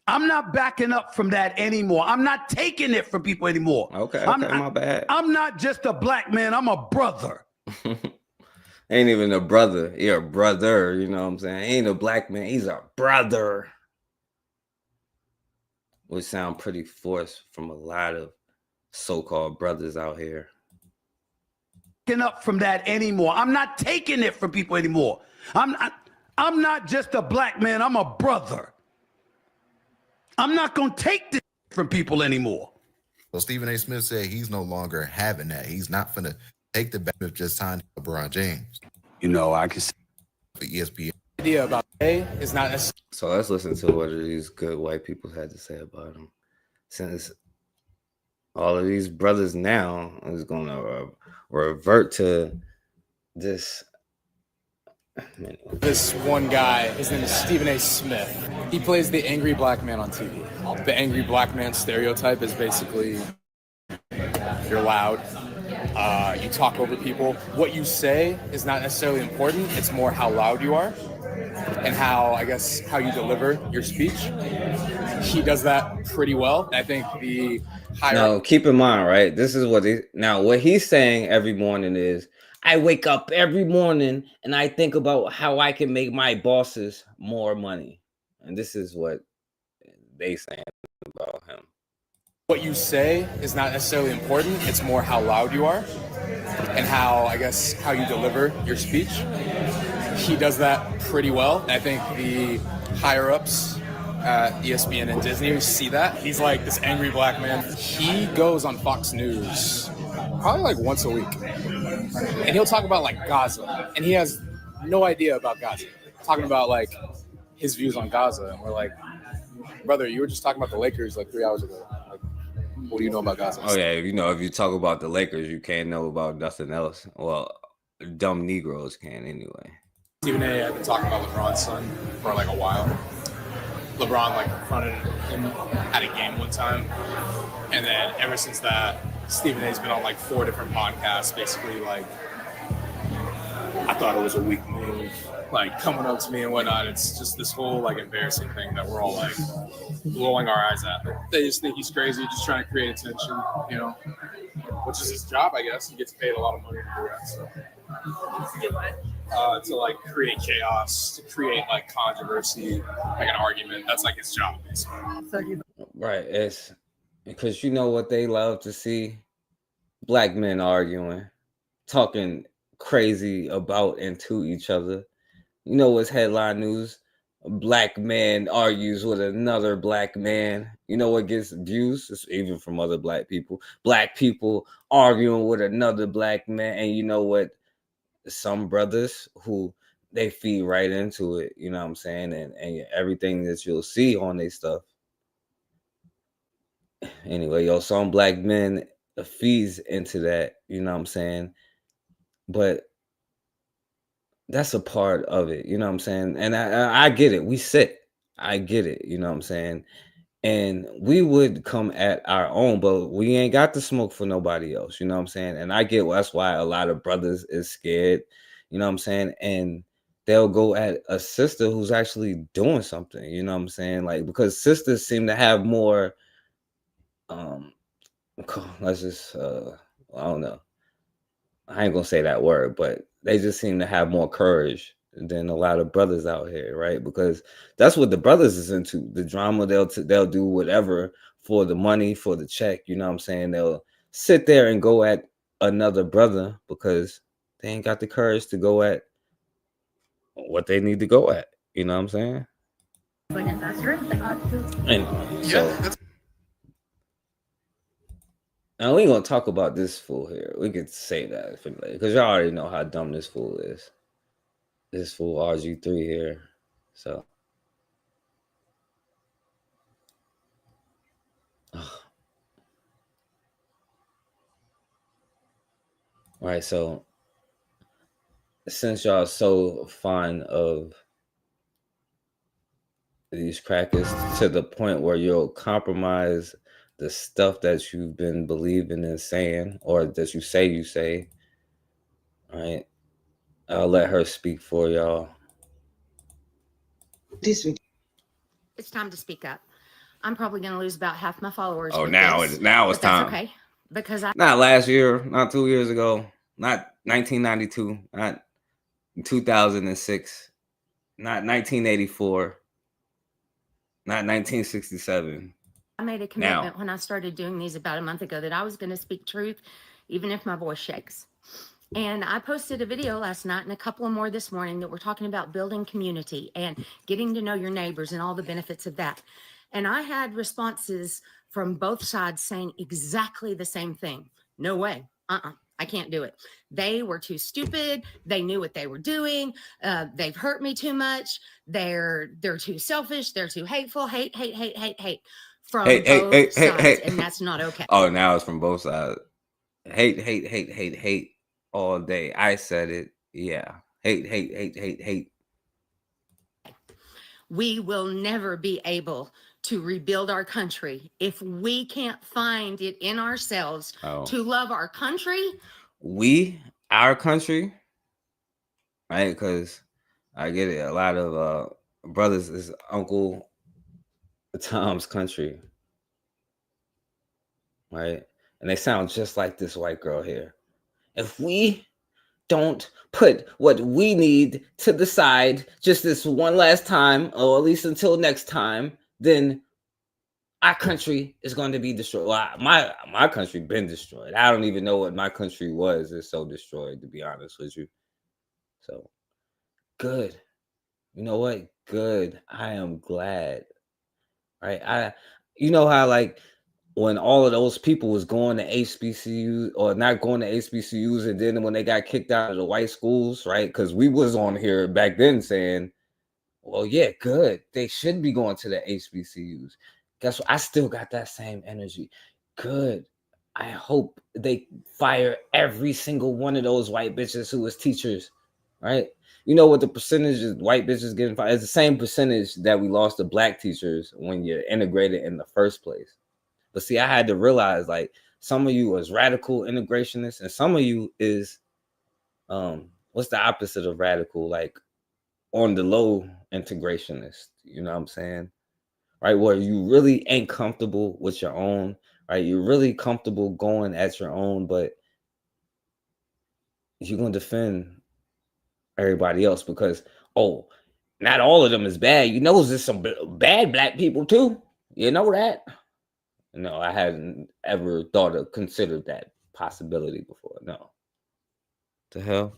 I'm not backing up from that anymore. I'm not taking it from people anymore. Okay, my bad. I'm not just a black man. I'm a brother. Ain't even a brother. You're a brother. You know what I'm saying? Ain't a black man. He's a brother. Would sound pretty forced from a lot of so-called brothers out here. Up from that anymore. I'm not taking it from people anymore. I'm not just a black man. I'm a brother. I'm not going to take this from people anymore. So Stephen A. Smith said he's no longer having that. He's not going to take the back of just signing LeBron James. You know, I can see for ESPN. Idea about A is not necessarily. So let's listen to what these good white people had to say about him. Since all of these brothers now is going to revert to this. This one guy, his name is Stephen A. Smith. He plays the angry black man on TV. The angry black man stereotype is basically you're loud, you talk over people. What you say is not necessarily important. It's more how loud you are and how you deliver your speech. He does that pretty well. I think the higher. Now, keep in mind, right? This is what he's saying every morning is, I wake up every morning and I think about how I can make my bosses more money. And this is what they saying about him. What you say is not necessarily important. It's more how loud you are and how you deliver your speech. He does that pretty well. I think the higher ups at ESPN and Disney see that. He's like this angry black man. He goes on Fox News probably like once a week. And he'll talk about like Gaza. And he has no idea about Gaza. Talking about like his views on Gaza. And we're like, brother, you were just talking about the Lakers like 3 hours ago. Like, what do you know about Gaza? Oh yeah, if you talk about the Lakers, you can't know about nothing else. Well, dumb Negroes can anyway. Stephen A. had been talking about LeBron's son for like a while. LeBron like confronted him at a game one time, and then ever since that, Stephen A's been on like 4 different podcasts, basically like, I thought it was a weak move, like coming up to me and whatnot. It's just this whole like embarrassing thing that we're all like rolling our eyes at. They just think he's crazy, just trying to create attention, you know, which is his job, I guess. He gets paid a lot of money to do that. So. To like create chaos, to create like controversy, like an argument. That's like his job, basically. Right. It's because you know what they love to see? Black men arguing, talking crazy about and to each other. You know what's headline news? A black man argues with another black man. You know what gets views? It's even from other black people. Black people arguing with another black man. And you know what? Some brothers who they feed right into it, you know what I'm saying? And everything that you'll see on their stuff. Anyway, some black men feeds into that, you know what I'm saying? But that's a part of it, you know what I'm saying? And I get it. We sick. I get it, you know what I'm saying? And we would come at our own, but we ain't got the smoke for nobody else, you know what I'm saying? And I get that's why a lot of brothers is scared, you know what I'm saying? And they'll go at a sister who's actually doing something, you know what I'm saying? Like, because sisters seem to have more, let's just, I don't know. I ain't gonna say that word, but they just seem to have more courage than a lot of brothers out here, right? Because that's what the brothers is into. The drama, they'll do whatever for the money, for the check, you know what I'm saying? They'll sit there and go at another brother because they ain't got the courage to go at what they need to go at, you know what I'm saying? And so and we ain't gonna talk about this fool here. We could say that for later because y'all already know how dumb this fool is. This fool RG3 here. So all right, so since y'all so fond of these crackers to the point where you'll compromise the stuff that you've been believing and saying, or that you say, all right, I'll let her speak for y'all. It's time to speak up. I'm probably going to lose about half my followers. Oh, with now this, it's but time. That's okay, because not last year, not 2 years ago, not 1992, not 2006, not 1984, not 1967. I made a commitment when I started doing these about a month ago that I was going to speak truth, even if my voice shakes. And I posted a video last night and a couple of more this morning that we're talking about building community and getting to know your neighbors and all the benefits of that. And I had responses from both sides saying exactly the same thing. No way. I can't do it. They were too stupid. They knew what they were doing. They've hurt me too much. They're too selfish. They're too hateful. Hate. From both sides. And that's not okay. Oh, now it's from both sides. Hate all day. I said it. Yeah. Hate. We will never be able to rebuild our country if we can't find it in ourselves to love our country. Our country, right? Because I get it. A lot of brothers is Uncle Tom's country, right? And they sound just like this white girl here. If we don't put what we need to the side just this one last time, or at least until next time, then our country is going to be destroyed. Well, my country been destroyed. I don't even know what my country was. It's so destroyed, to be honest with you. So good. You know what? Good. I am glad. Right. You know how like when all of those people was going to HBCUs or not going to HBCUs, and then when they got kicked out of the white schools, right? Because we was on here back then saying, well, yeah, good. They should be going to the HBCUs. Guess what? I still got that same energy. Good. I hope they fire every single one of those white bitches who was teachers, right? You know what the percentage of white bitches getting fired? It's the same percentage that we lost to black teachers when you're integrated in the first place. But see, I had to realize like some of you was radical integrationists and some of you is what's the opposite of radical? Like on the low integrationist, you know what I'm saying? Right, where you really ain't comfortable with your own, right? You're really comfortable going at your own, but you're gonna defend everybody else because not all of them is bad. You know, there's some bad black people too. You know that? No, I hadn't ever thought of considered that possibility before. No. The hell?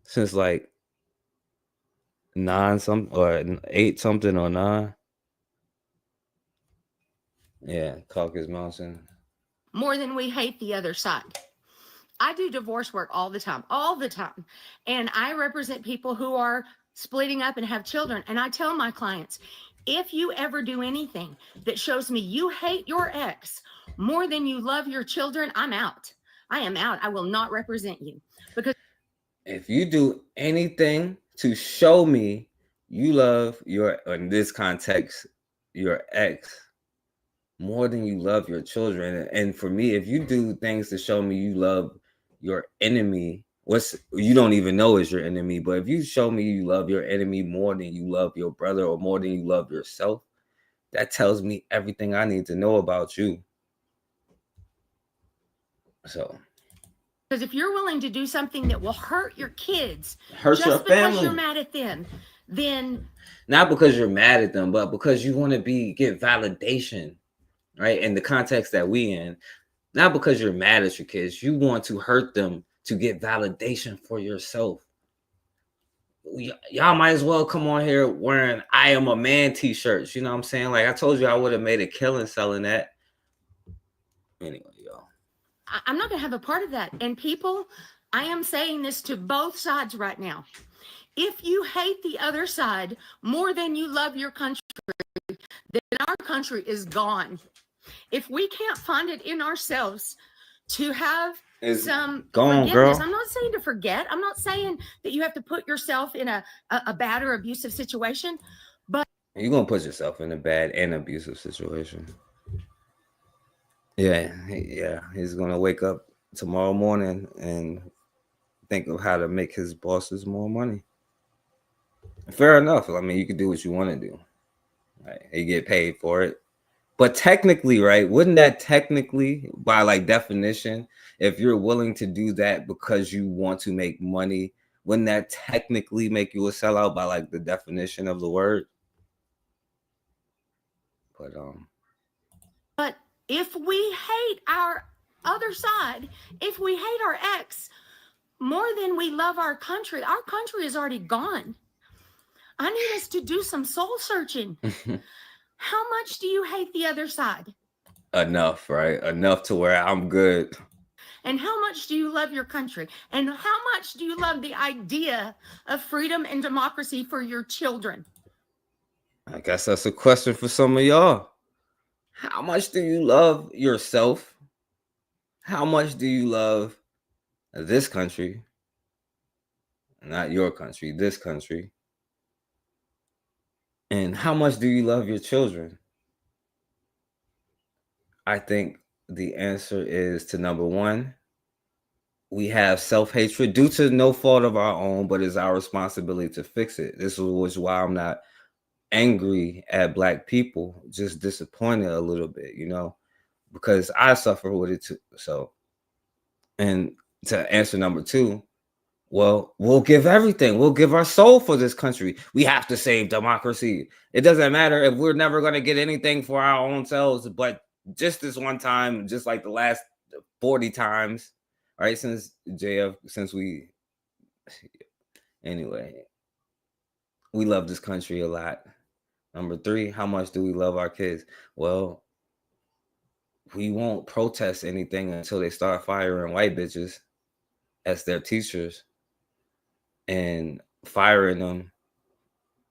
Since like 9 something or 8 something or 9. Yeah, Caucasus Mountain. More than we hate the other side. I do divorce work all the time. And I represent people who are splitting up and have children. And I tell my clients, if you ever do anything that shows me you hate your ex more than you love your children, I'm out. I am out. I will not represent you. Because if you do anything to show me you love in this context, your ex more than you love your children, and for me, if you do things to show me you love your enemy, you don't even know is your enemy, but if you show me you love your enemy more than you love your brother or more than you love yourself, that tells me everything I need to know about you. So, because if you're willing to do something that will hurt your kids, hurt your just because family, you're mad at them, then not because you're mad at them, but because you want to get validation, right? In the context that we in, not because you're mad at your kids, you want to hurt them to get validation for yourself. Y'all might as well come on here wearing "I am a man" t-shirts. You know what I'm saying? Like I told you, I would have made a killing selling that. Anyway, y'all. I'm not going to have a part of that. And people, I am saying this to both sides right now. If you hate the other side more than you love your country, then our country is gone. If we can't find it in ourselves to have some forgiveness, girl. I'm not saying to forget. I'm not saying that you have to put yourself in a bad or abusive situation, but you're going to put yourself in a bad and abusive situation. Yeah. He's going to wake up tomorrow morning and think of how to make his bosses more money. Fair enough. I mean, you can do what you want to do. Right? You get paid for it. But technically, right, wouldn't that technically, by like definition, if you're willing to do that because you want to make money, wouldn't that technically make you a sellout by like the definition of the word? But if we hate our other side, if we hate our ex more than we love our country is already gone. I need us to do some soul searching. How much do you hate the other side? Enough, right? Enough to where I'm good. And how much do you love your country? And how much do you love the idea of freedom and democracy for your children? I guess that's a question for some of y'all. How much do you love yourself? How much do you love this country? Not your country, this country. And how much do you love your children? I think the answer is to number one, we have self-hatred due to no fault of our own, but it's our responsibility to fix it. This is why I'm not angry at Black people, just disappointed a little bit, you know. because I suffer with it too. So, and to answer number two, well, we'll give everything. We'll give our soul for this country. We have to save democracy. It doesn't matter if we're never going to get anything for our own selves, but just this one time, just like the last 40 times, right? Since we, anyway, we love this country a lot. Number three, how much do we love our kids? Well, we won't protest anything until they start firing white bitches as their teachers and firing them,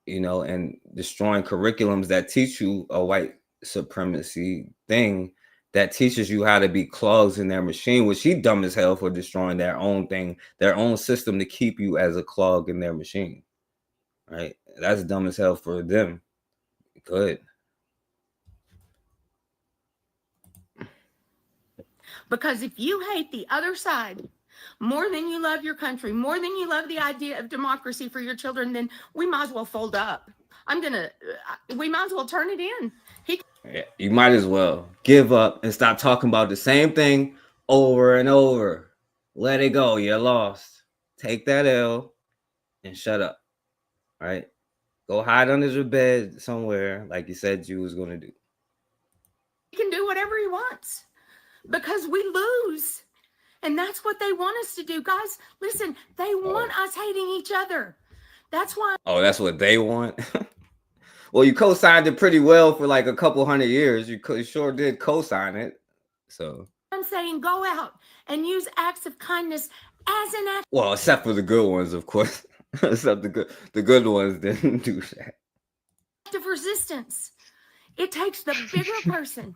you know, and destroying curriculums that teach you a white supremacy thing that teaches you how to be clogs in their machine, which he dumb as hell for destroying their own thing, their own system to keep you as a clog in their machine, right? That's dumb as hell for them. Good. Because if you hate the other side more than you love your country, more than you love the idea of democracy for your children, then we might as well fold up. We might as well turn it in. Yeah, you might as well give up and stop talking about the same thing over and over. Let it go. You're lost. Take that L and shut up. All right? Go hide under your bed somewhere like you said you was going to do. He can do whatever he wants because we lose. And that's what they want us to do. Guys, listen, they want us hating each other. That's why. Oh, that's what they want? Well, you co-signed it pretty well for like a couple hundred years. You sure did co-sign it. So I'm saying go out and use acts of kindness as an act. Well, except for the good ones, of course. Except the good ones didn't do that. Of resistance. It takes the bigger person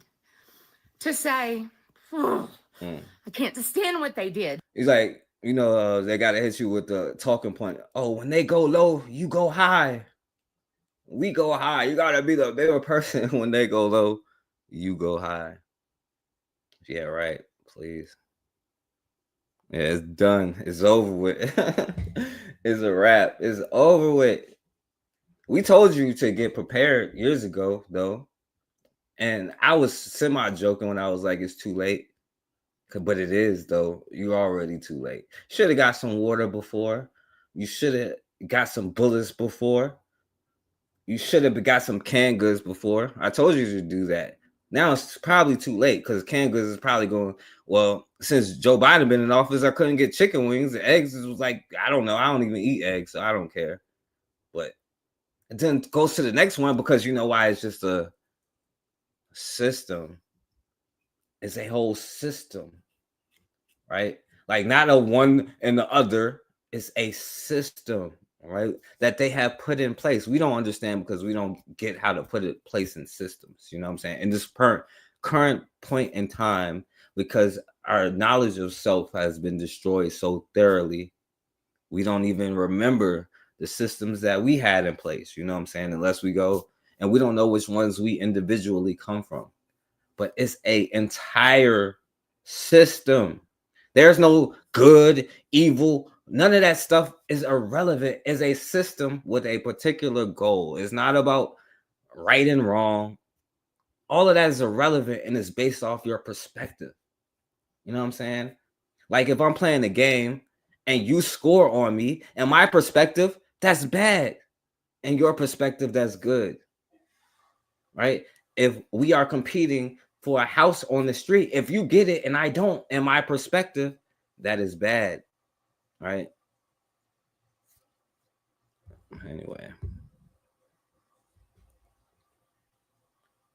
to say, oh, I can't stand what they did. He's like, you know, they got to hit you with the talking point. Oh, when they go low, you go high. We go high. You got to be the bigger person. When they go low, you go high. Yeah, right. Please. Yeah, it's done. It's over with. It's a wrap. It's over with. We told you to get prepared years ago, though. And I was semi-joking when I was like, it's too late. But it is, though. You're already too late. Should have got some water before. You should have got some bullets before. You should have got some canned goods before. I told you to do that. Now it's probably too late because canned goods is probably going, well, since Joe Biden been in office, I couldn't get chicken wings. The eggs was like, I don't know. I don't even eat eggs, so I don't care. But it then goes to the next one because you know why? It's just a system. It's a whole system, right? Like not a one and the other. It's a system, right? That they have put in place. We don't understand because we don't get how to put it place in systems. You know what I'm saying? In this current point in time, because our knowledge of self has been destroyed so thoroughly, we don't even remember the systems that we had in place. You know what I'm saying? Unless we go and we don't know which ones we individually come from. But it's a entire system. There's no good, evil. None of that stuff is irrelevant. It's a system with a particular goal. It's not about right and wrong. All of that is irrelevant and it's based off your perspective. You know what I'm saying? Like if I'm playing a game and you score on me, and my perspective, that's bad. And your perspective, that's good. Right? If we are competing for a house on the street, if you get it and I don't, in my perspective, that is bad. Right? Anyway.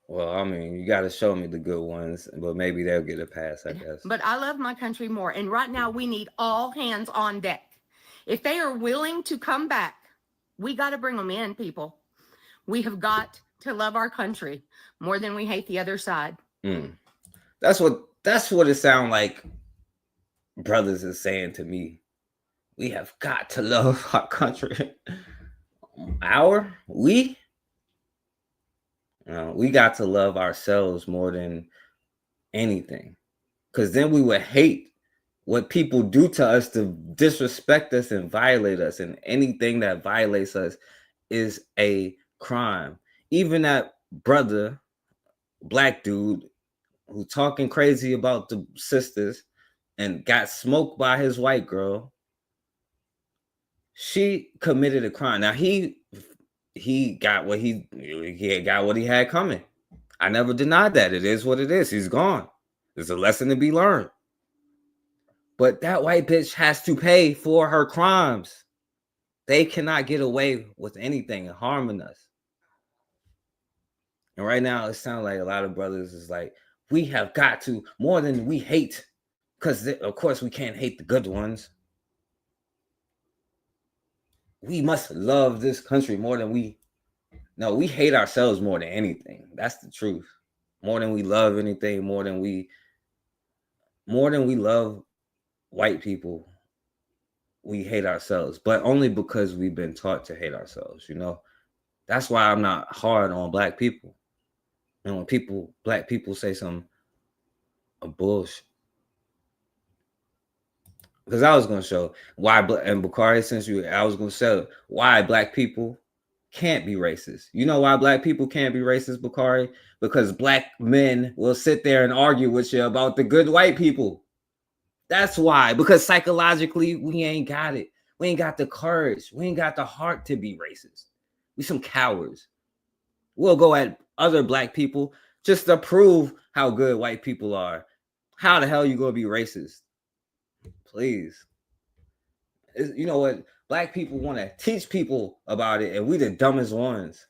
Well, I mean, you got to show me the good ones, but maybe they'll get a pass, I guess. But I love my country more. And right now we need all hands on deck. If they are willing to come back, we got to bring them in, people. We have got to love our country more than we hate the other side. That's what it sounds like brothers is saying to me. We have got to love our country. We got to love ourselves more than anything. Because then we would hate what people do to us to disrespect us and violate us. And anything that violates us is a crime. Even that brother, black dude, who talking crazy about the sisters and got smoked by his white girl. She committed a crime. Now he got what he got what he had coming. I never denied that. It is what it is. He's gone. There's a lesson to be learned. But that white bitch has to pay for her crimes. They cannot get away with anything harming us. And right now, it sounds like a lot of brothers is like, we have got to, more than we hate, because of course we can't hate the good ones. We must love this country more than we hate ourselves more than anything. That's the truth. More than we love anything, more than we love white people, we hate ourselves, but only because we've been taught to hate ourselves, you know. That's why I'm not hard on black people. And when black people say some bullshit, because I was going to show why, and Bakari, I was going to show why black people can't be racist. You know why black people can't be racist, Bakari? Because black men will sit there and argue with you about the good white people. That's why, because psychologically, we ain't got it. We ain't got the courage. We ain't got the heart to be racist. We some cowards. We'll go at other black people just to prove how good white people are. How the hell you gonna be racist? Please. You know what? Black people want to teach people about it, and we the dumbest ones.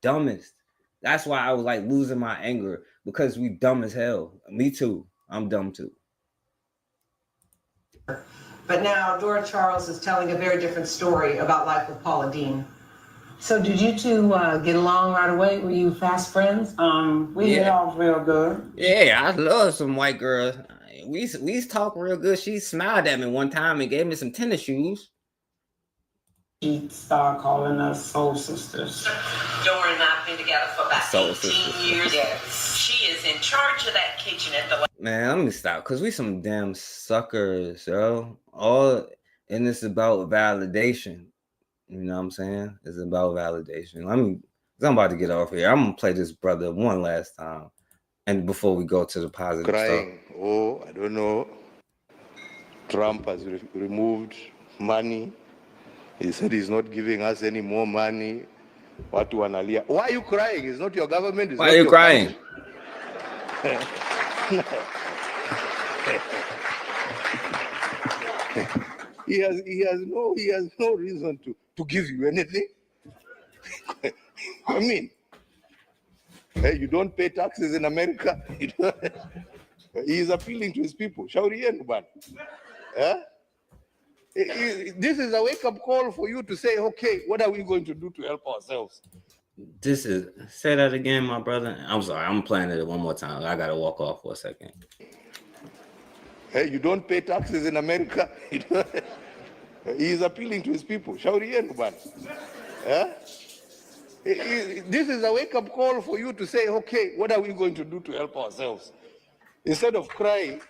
Dumbest. That's why I was like losing my anger, because we dumb as hell. Me too. I'm dumb too. But now Dora Charles is telling a very different story about life with Paula Deen. So did you two get along right away? Were you fast friends? We get off real good. Yeah, I love some white girls. We talk real good. She smiled at me one time and gave me some tennis shoes. She started calling us soul sisters. Dora and I have been together for about Soul 18 sisters. years. Yes. She is in charge of that kitchen at the... Man, let me stop, because we some damn suckers, yo. And it's about validation. You know what I'm saying? It's about validation. I'm about to get off here. I'm gonna play this brother one last time, and before we go to the positive Crying. Oh, I don't know. Trump has removed money. He said he's not giving us any more money. Watu wanalia. Why are you crying? It's not your government. It's Why not are you your crying? He has no reason to give you anything. I mean, hey, you don't pay taxes in America. He is appealing to his people. Shauri yenu bana. This is a wake-up call for you to say, okay, what are we going to do to help ourselves? Say that again, my brother. I'm sorry. I'm playing it one more time. I gotta walk off for a second. Hey, you don't pay taxes in America. He is appealing to his people. Shauri yenu bana. This is a wake-up call for you to say, okay, what are we going to do to help ourselves? Instead of crying,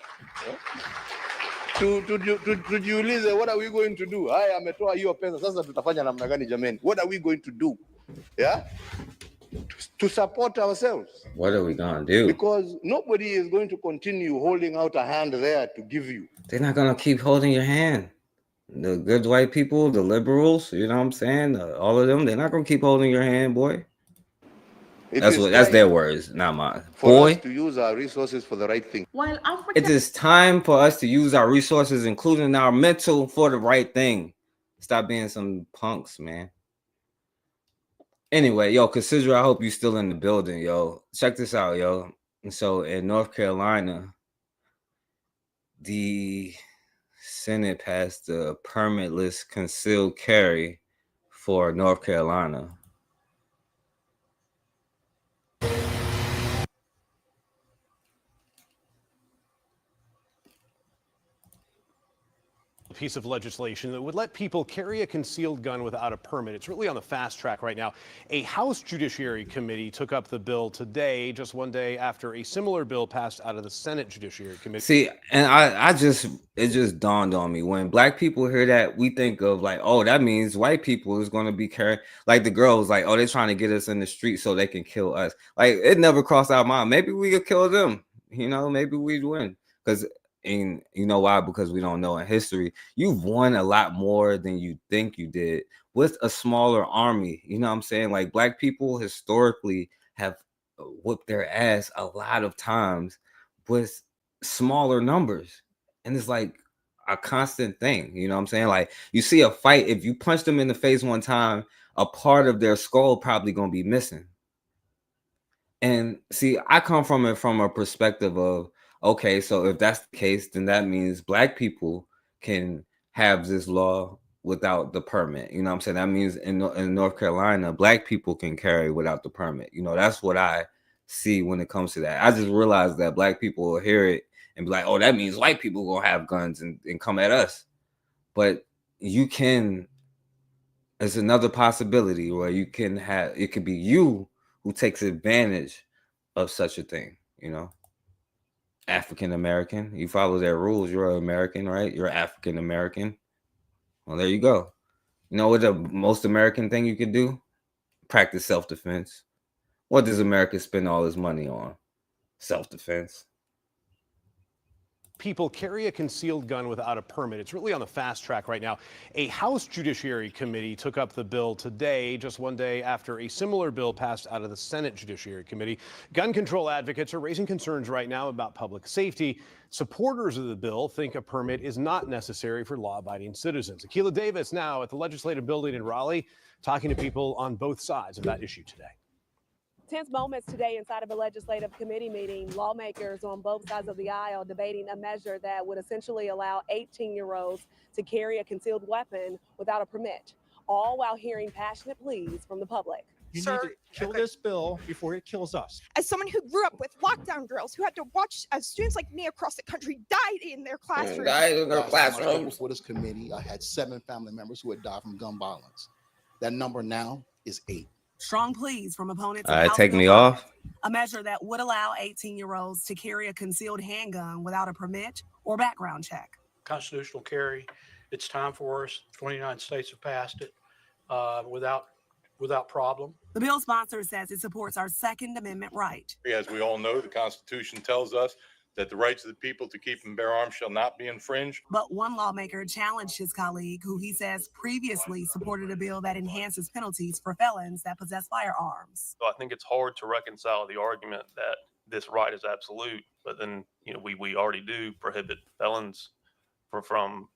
tujiulize, what are we going to do? Haya, ametoa hiyo pesa, sasa tutafanya namna gani jameni? What are we going to do? Yeah? To support ourselves. What are we gonna do? Because nobody is going to continue holding out a hand there to give you. They're not gonna keep holding your hand. The good white people, the liberals, you know what I'm saying? All of them, they're not gonna keep holding your hand, boy. That's their words, not mine. For us to use our resources for the right thing. While Africa... It is time for us to use our resources, including our mental, for the right thing. Stop being some punks, man. Anyway, yo, Consider, I hope you still in the building, yo. Check this out, yo. And so in North Carolina, the Senate passed the permitless concealed carry for North Carolina. piece of legislation that would let people carry a concealed gun without a permit. It's really on the fast track right now. A House Judiciary Committee took up the bill today, just one day after a similar bill passed out of the Senate Judiciary Committee. See, and it just dawned on me, when black people hear that, we think of like, oh, that means white people is going to be carrying, like the girl was like, oh, they're trying to get us in the street so they can kill us. Like, it never crossed our mind. Maybe we could kill them, maybe we'd win. And you know why? Because we don't know in history, you've won a lot more than you think you did with a smaller army. You know what I'm saying? Like, black people historically have whooped their ass a lot of times with smaller numbers. And it's like a constant thing. You know what I'm saying? Like, you see a fight, if you punch them in the face one time, a part of their skull probably gonna be missing. And see, I come from it from a perspective of, okay, so if that's the case, then that means black people can have this law without the permit. You know what I'm saying? That means in North Carolina, black people can carry without the permit. That's what I see when it comes to that. I just realized that black people will hear it and be like, oh, that means white people gonna have guns and come at us. But you can, it's another possibility where you can have, it could be you who takes advantage of such a thing, African American. You follow their rules, you're an American, right? You're African American. Well, there you go. You know what the most American thing you could do? Practice self-defense. What does America spend all this money on? Self-defense. People carry a concealed gun without a permit. It's really on the fast track right now. A House Judiciary Committee took up the bill today, just one day after a similar bill passed out of the Senate Judiciary Committee. Gun control advocates are raising concerns right now about public safety. Supporters of the bill think a permit is not necessary for law-abiding citizens. Akilah Davis now at the Legislative Building in Raleigh, talking to people on both sides of that issue today. Tense moments today inside of a legislative committee meeting. Lawmakers on both sides of the aisle debating a measure that would essentially allow 18-year-olds to carry a concealed weapon without a permit, all while hearing passionate pleas from the public. You need to kill this bill before it kills us. As someone who grew up with lockdown drills, who had to watch as students like me across the country died in their classrooms. Before this committee, I had 7 family members who had died from gun violence. That number now is 8. Strong pleas from opponents. All right, take me off. A measure that would allow 18-year-olds to carry a concealed handgun without a permit or background check. Constitutional carry. It's time for us. 29 states have passed it without problem. The bill sponsor says it supports our Second Amendment right. As we all know, the Constitution tells us that the rights of the people to keep and bear arms shall not be infringed. But one lawmaker challenged his colleague, who he says previously supported a bill that enhances penalties for felons that possess firearms. So I think it's hard to reconcile the argument that this right is absolute, but then we already do prohibit felons from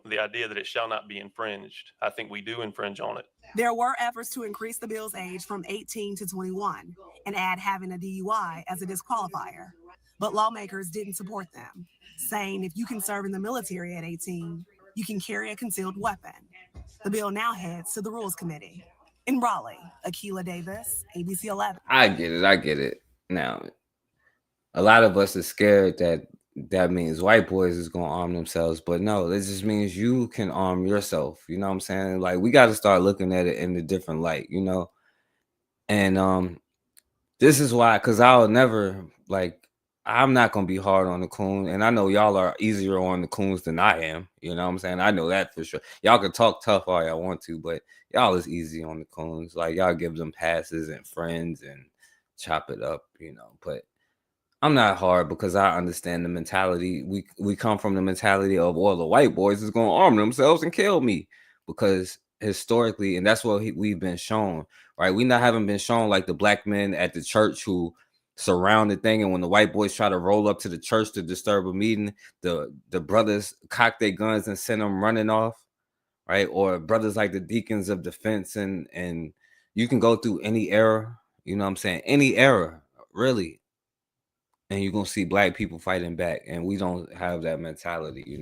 the idea that it shall not be infringed. I think we do infringe on it. There were efforts to increase the bill's age from 18 to 21 and add having a DUI as a disqualifier. But lawmakers didn't support them, saying if you can serve in the military at 18, you can carry a concealed weapon. The bill now heads to the Rules Committee. In Raleigh, Akilah Davis, ABC 11. I get it. Now, a lot of us are scared that means white boys is going to arm themselves, but no, it just means you can arm yourself. You know what I'm saying? Like, we got to start looking at it in a different light, And this is why, because I'll never, I'm not going to be hard on the coon. And I know y'all are easier on the coons than I am. You know what I'm saying? I know that for sure. Y'all can talk tough all y'all want to, but y'all is easy on the coons. Like, y'all give them passes and friends and chop it up, But I'm not hard because I understand the mentality. We come from the mentality of, well, the white boys is going to arm themselves and kill me, because historically, and that's what we've been shown, right? We haven't been shown like the black men at the church who surround the thing, and when the white boys try to roll up to the church to disturb a meeting, the brothers cock their guns and send them running off, right? Or brothers like the deacons of defense, and you can go through any era, any era, really, and you're gonna see black people fighting back, and we don't have that mentality,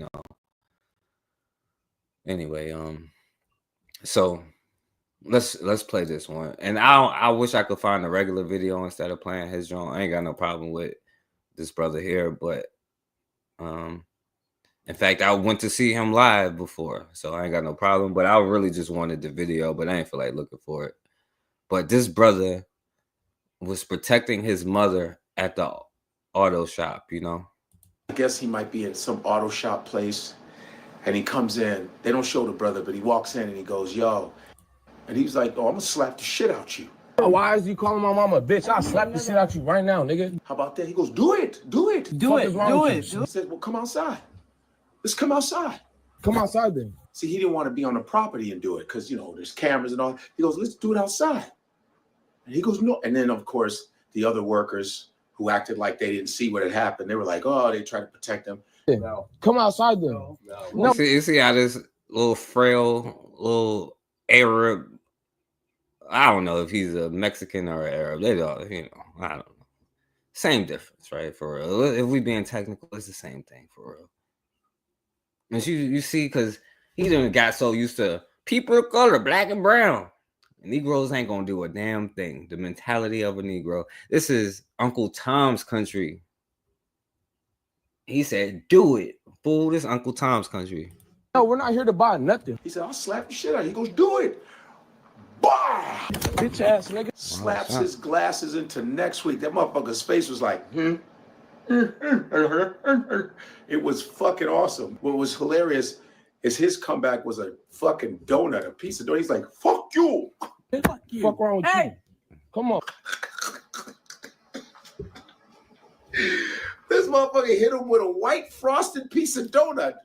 Anyway, so let's play this one, and I wish I could find a regular video instead of playing his joint. I ain't got no problem with this brother here, but In fact, I went to see him live before, so I ain't got no problem. But I really just wanted the video, but I ain't feel like looking for it. But this brother was protecting his mother at the auto shop, you know? I guess he might be in some auto shop place, and he comes in. They don't show the brother, but he walks in and he goes, yo. And he's like, oh, I'm gonna slap the shit out you. Why is you calling my mama a bitch? I'll slap the shit out you right now, nigga. How about that? He goes, do it, do it. Do it, do it. He said, well, come outside. Let's come outside. Come outside then. See, he didn't want to be on the property and do it because, you know, there's cameras and all. He goes, let's do it outside. And he goes, no. And then, of course, the other workers who acted like they didn't see what had happened, they were like, oh, they tried to protect him. No. Come outside then. No. You see how this little frail, little Arab, I don't know if he's a Mexican or an Arab. They don't, you know, I don't know. Same difference, right? For real. If we being technical, it's the same thing for real. And you see, because he done got so used to people of color, black and brown. Negroes ain't gonna do a damn thing. The mentality of a Negro. This is Uncle Tom's country. He said, do it. Fool, this Uncle Tom's country. No, we're not here to buy nothing. He said, I'll slap the shit out of you. He goes, do it. Bah! Bitch ass nigga. Slaps his glasses into next week. That motherfucker's face was like, It was fucking awesome. What was hilarious is his comeback was a fucking donut, a piece of donut. He's like, fuck you. Fuck you. Fuck wrong with you? Come on. This motherfucker hit him with a white frosted piece of donut.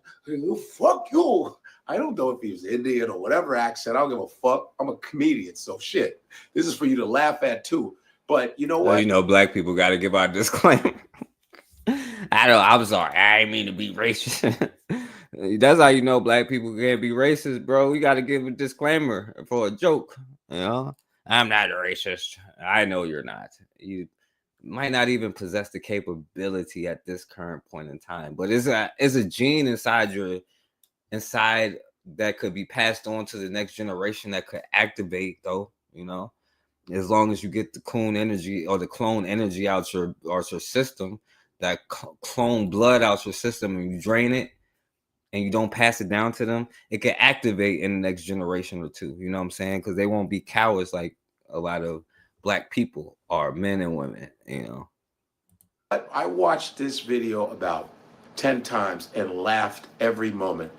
Fuck you. I don't know if he was Indian or whatever accent. I don't give a fuck. I'm a comedian, so shit. This is for you to laugh at too. But you know what? Well, you know, black people got to give our disclaimer. I'm sorry. I ain't mean to be racist. That's how you know black people can't be racist, bro. We got to give a disclaimer for a joke. You know, I'm not a racist. I know you're not. You might not even possess the capability at this current point in time, but it's a gene inside that could be passed on to the next generation that could activate, though, you know, as long as you get the clone energy or the clone energy out your system, that clone blood out your system, and you drain it and you don't pass it down to them, it can activate in the next generation or two. You know what I'm saying? Because they won't be cowards like a lot of black people are, men and women, you know. I watched this video about 10 times and laughed every moment.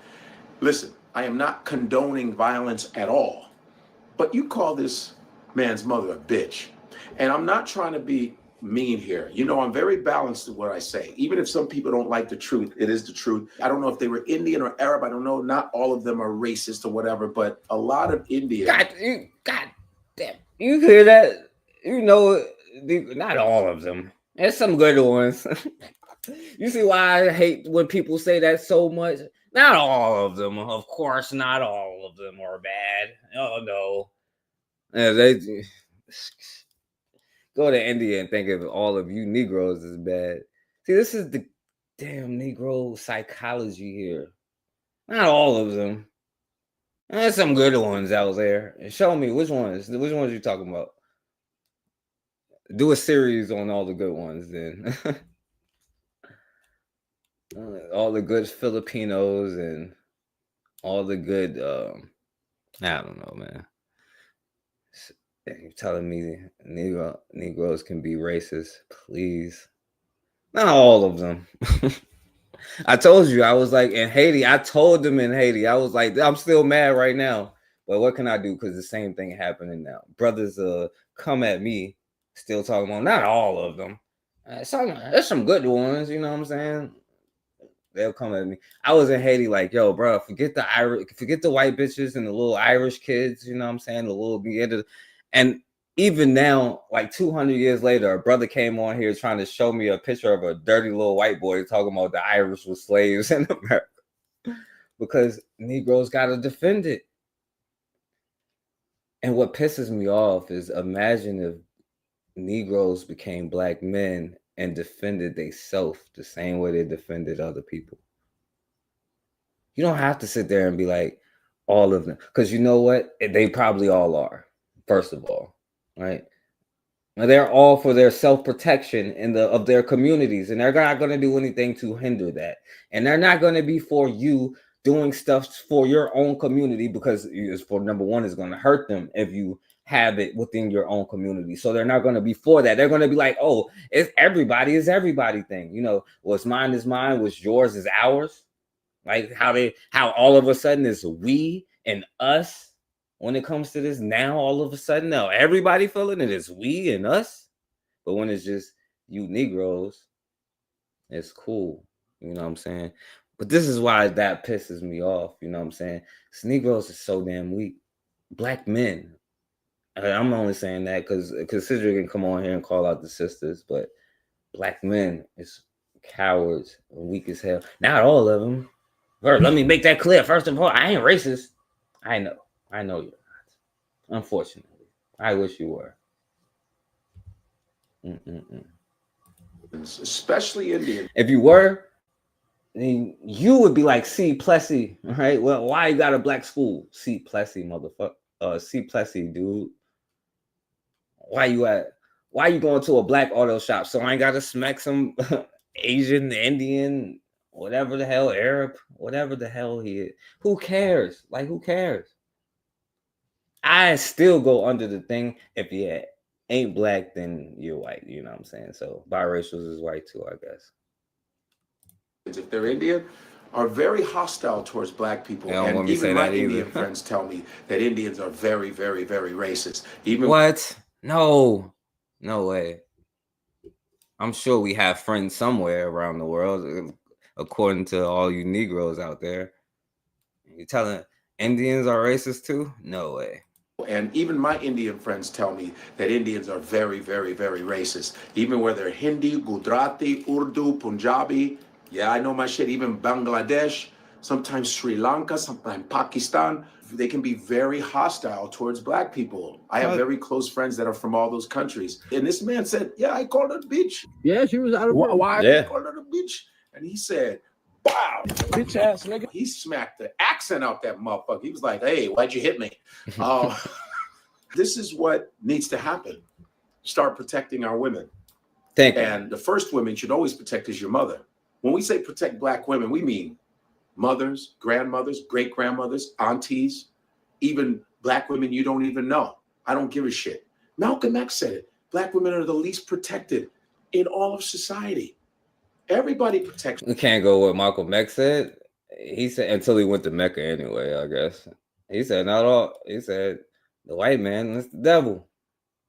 Listen, I am not condoning violence at all, but you call this man's mother a bitch. And I'm not trying to be mean here. You know, I'm very balanced in what I say. Even if some people don't like the truth, it is the truth. I don't know if they were Indian or Arab. I don't know. Not all of them are racist or whatever, but a lot of Indians. God damn. You hear that? You know, not all of them. There's some good ones. You see why I hate when people say that so much? Not all of them. Of course, not all of them are bad. Oh, no. Yeah, they go to India and think of all of you Negroes as bad. See, this is the damn Negro psychology here. Not all of them. There's some good ones out there. Show me which ones. Which ones you talking about? Do a series on all the good ones then. All the good Filipinos and all the good I don't know, man. You're telling me Negroes can be racist, please. Not all of them. I told you, I was like in Haiti. I told them in Haiti, I was like, I'm still mad right now. But what can I do? Because the same thing happening now. Brothers come at me, still talking about not all of them. There's some good ones, you know what I'm saying? They'll come at me. I was in Haiti like, yo, bro, forget the white bitches and the little Irish kids, you know what I'm saying? The little and even now, like 200 years later, a brother came on here trying to show me a picture of a dirty little white boy talking about the Irish were slaves in America. Because Negroes got to defend it. And what pisses me off is, imagine if Negroes became black men and defended themselves the same way they defended other people. You don't have to sit there and be like, all of them. Because you know what? They probably all are, first of all, right? They're all for their self-protection in of their communities, and they're not going to do anything to hinder that. And they're not going to be for you doing stuff for your own community, because it's for number one, it's going to hurt them if you have it within your own community. So they're not going to be for that. They're going to be like, oh, it's everybody thing. You know, what's mine is mine, what's yours is ours. Like how all of a sudden it's we and us. When it comes to this now, all of a sudden, now everybody feeling it is we and us. But when it's just you Negroes, it's cool. You know what I'm saying? But this is why that pisses me off. You know what I'm saying? Because Negroes are so damn weak. Black men. I'm only saying that because Cedric can come on here and call out the sisters, but black men is cowards and weak as hell. Not all of them. First, let me make that clear. First of all, I ain't racist. I know you're not. Unfortunately, I wish you were. Especially Indian. If you were, then you would be like C. Plessy, right? Well, why you got a black school? C. Plessy, motherfucker. C. Plessy, dude. Why you going to a black auto shop? So I ain't got to smack some Asian, Indian, whatever the hell, Arab, whatever the hell he is. Who cares? Like, who cares? I still go under the thing, if you ain't black, then you're white. You know what I'm saying? So biracials is white too, I guess. If they're Indian, are very hostile towards black people. And even my Indian friends tell me that Indians are very, very, very racist. Even what? No way. I'm sure we have friends somewhere around the world, according to all you Negroes out there. You telling Indians are racist too? No way. And even my Indian friends tell me that Indians are very, very, very racist. Even where they're Hindi, Gujarati, Urdu, Punjabi. Yeah, I know my shit. Even Bangladesh, sometimes Sri Lanka, sometimes Pakistan. They can be very hostile towards black people. I have very close friends that are from all those countries. And this man said, yeah, I called her a bitch. Yeah, she was out of Why yeah. I called her a bitch? And he said, wow, bitch ass nigga. He smacked the accent out that motherfucker. He was like, hey, why'd you hit me? This is what needs to happen. Start protecting our women. Thank you. And the first women should always protect is your mother. When we say protect black women, we mean mothers, grandmothers, great-grandmothers, aunties, even black women you don't even know. I don't give a shit. Malcolm X said it. Black women are the least protected in all of society. Everybody protects. We can't go what Malcolm X said. He said until he went to Mecca anyway, I guess. He said not all. He said the white man is the devil.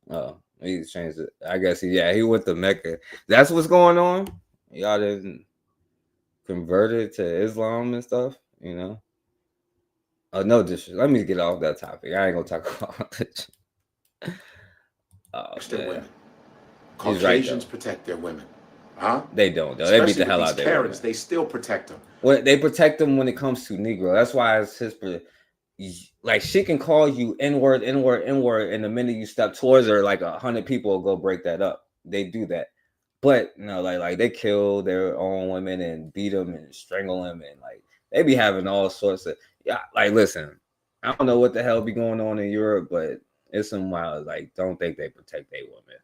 Oh, he changed it. I guess he went to Mecca. That's what's going on. Y'all didn't converted to Islam and stuff, you know. Oh, no disrespect. Let me get off that topic. I ain't gonna talk about it. Oh, women. Caucasians protect their women. Huh? They don't, though. They beat the hell out of their Karens, they still protect them. Well, they protect them when it comes to Negro. That's why it's his. Like, she can call you N-word, N-word, N-word, and the minute you step towards her, like 100 people will go break that up. They do that. But no, like they kill their own women and beat them and strangle them, and like they be having all sorts of like. Listen, I don't know what the hell be going on in Europe, but it's some wild. Like, don't think they protect their women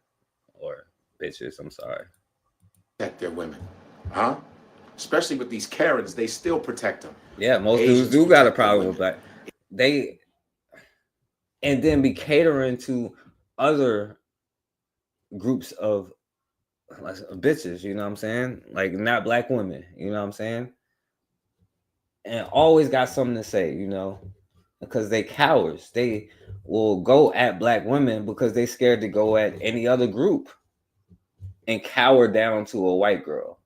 or bitches. I'm sorry. Protect their women, huh? Especially with these Karens, they still protect them. Yeah, most dudes do got a problem with that. And then be catering to other groups of bitches, you know what I'm saying? Like, not black women, you know what I'm saying? And always got something to say, you know, because they cowards. They will go at black women because they scared to go at any other group and cower down to a white girl.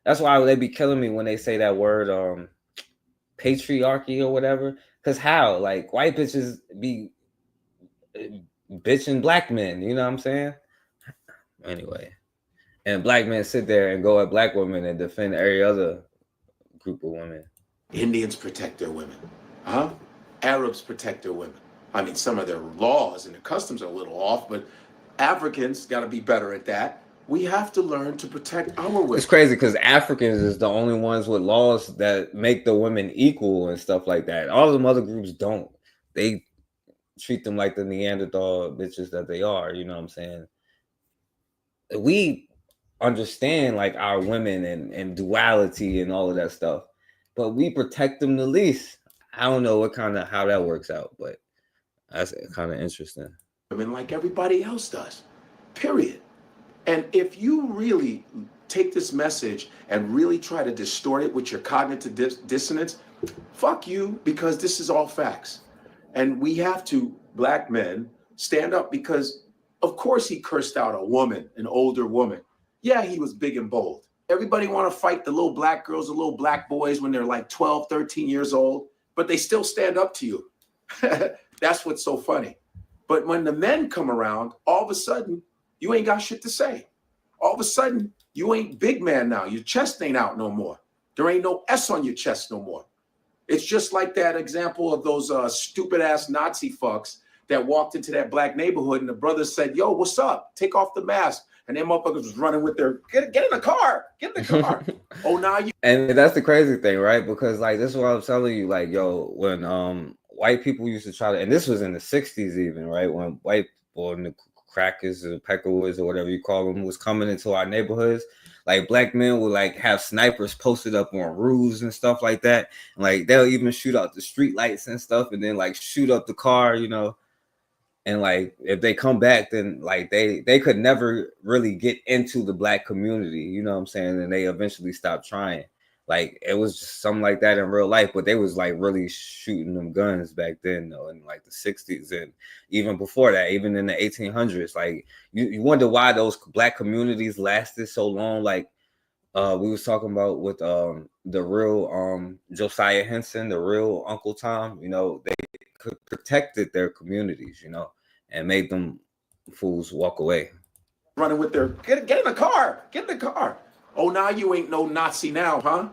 That's why they be killing me when they say that word, patriarchy or whatever. Because how? Like, white bitches be bitching black men, you know what I'm saying? Anyway. And black men sit there and go at black women and defend every other group of women. Indians protect their women, huh? Arabs protect their women. I mean, some of their laws and their customs are a little off, but Africans got to be better at that. We have to learn to protect our women. It's crazy because Africans is the only ones with laws that make the women equal and stuff like that. All of them other groups don't. They treat them like the Neanderthal bitches that they are, you know what I'm saying? we understand like our women and duality and all of that stuff, but we protect them the least. I don't know how that works out, but that's kind of interesting. Women like everybody else does, period. And if you really take this message and really try to distort it with your cognitive dissonance, fuck you, because this is all facts. And we have to, black men, stand up because, of course, he cursed out a woman, an older woman. Yeah, he was big and bold. Everybody want to fight the little black girls, the little black boys when they're like 12, 13 years old, but they still stand up to you. That's what's so funny. But when the men come around, all of a sudden, you ain't got shit to say. All of a sudden, you ain't big man now. Your chest ain't out no more. There ain't no S on your chest no more. It's just like that example of those stupid ass Nazi fucks that walked into that black neighborhood and the brothers said, yo, what's up? Take off the mask. And them motherfuckers was running with their, get in the car, get in the car. Oh, now you. And that's the crazy thing, right? Because like, this is what I'm telling you, like, yo, when white people used to try to, and this was in the 60s even, right? When white people and the crackers or peckerwoods or whatever you call them was coming into our neighborhoods, like black men would like have snipers posted up on roofs and stuff like that. And, like they'll even shoot out the street lights and stuff and then like shoot up the car, you know. And like if they come back, then like they could never really get into the black community, you know what I'm saying? And they eventually stopped trying. Like it was just something like that in real life, but they was like really shooting them guns back then, though, in like the 60s and even before that, even in the 1800s. Like you wonder why those black communities lasted so long. Like we was talking about with the real Josiah Henson, the real Uncle Tom, you know, they protected their communities, you know, and made them fools walk away. Running with their, get in the car, get in the car. Oh, now you ain't no Nazi now, huh?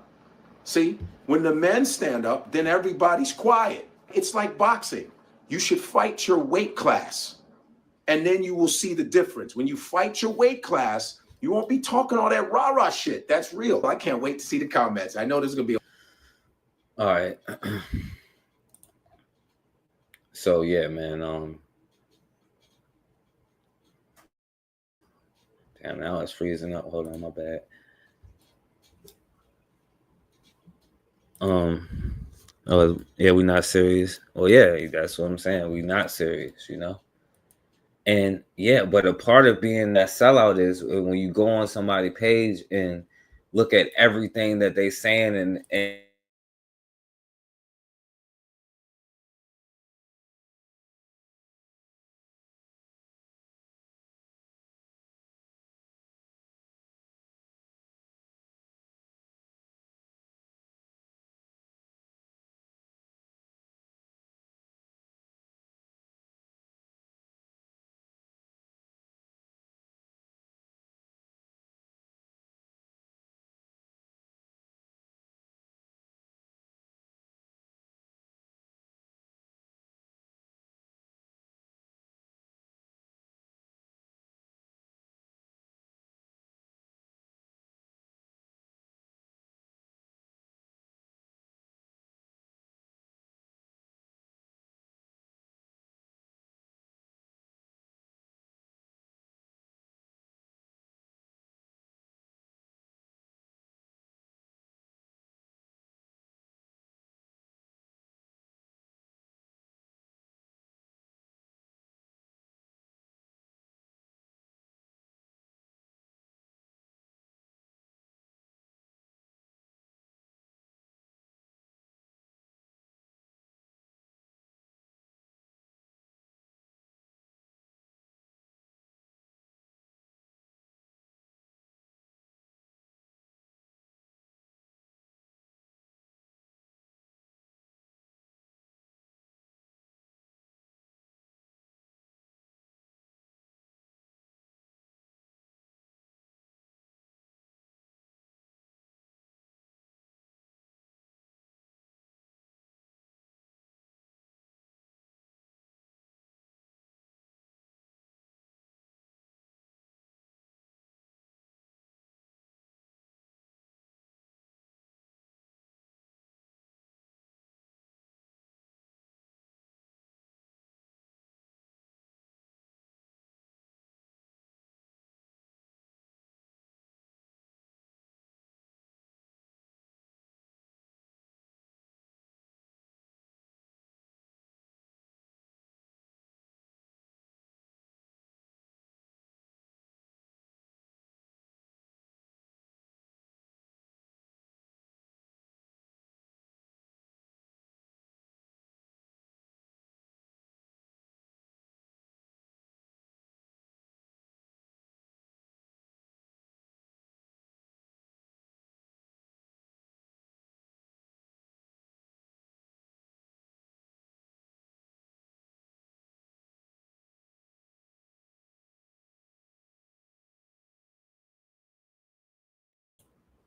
See, when the men stand up, then everybody's quiet. It's like boxing. You should fight your weight class, and then you will see the difference. When you fight your weight class, you won't be talking all that rah-rah shit. That's real. I can't wait to see the comments. I know this is going to be. All right. So, yeah, man. Damn, now it's freezing up. Hold on, my bad. Oh yeah, we're not serious. Well, yeah, that's what I'm saying. We're not serious, you know. And yeah, but a part of being that sellout is when you go on somebody's page and look at everything that they saying and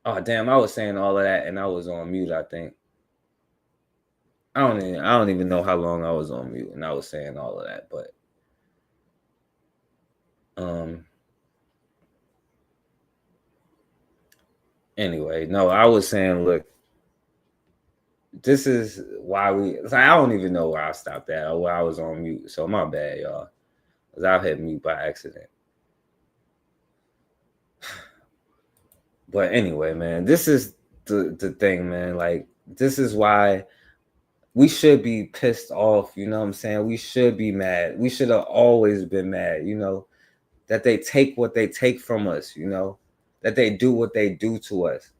Oh damn, I was saying all of that and I was on mute, I think. I don't even know how long I was on mute and I was saying all of that, but anyway, no, I was saying, look, this is why I don't even know where I stopped at or where I was on mute. So my bad, y'all. Because I hit mute by accident. But anyway, man, this is the thing, man. Like, this is why we should be pissed off. You know what I'm saying? We should be mad. We should have always been mad, you know, that they take what they take from us, you know, that they do what they do to us.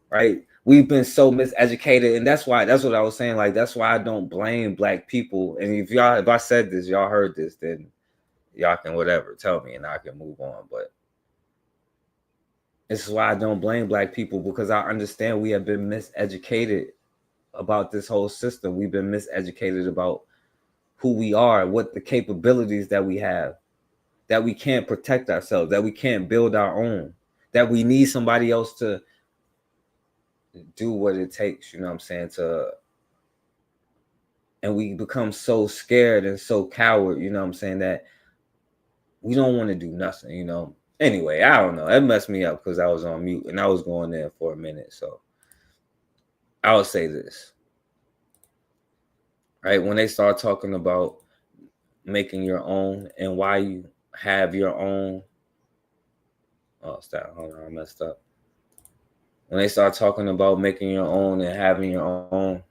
Right? We've been so miseducated, and that's what I was saying. Like, that's why I don't blame black people. And if I said this, y'all heard this, then y'all can whatever tell me, and I can move on. But this is why I don't blame black people, because I understand we have been miseducated about this whole system. We've been miseducated about who we are, what the capabilities that we have, that we can't protect ourselves, that we can't build our own, that we need somebody else to do what it takes, you know what I'm saying, and we become so scared and so coward, you know what I'm saying, that we don't want to do nothing, you know. Anyway, I don't know. It messed me up because I was on mute and I was going there for a minute. So I would say this, right? When they start talking about making your own and why you have your own. Oh, stop. Hold on. I messed up. When they start talking about making your own and having your own,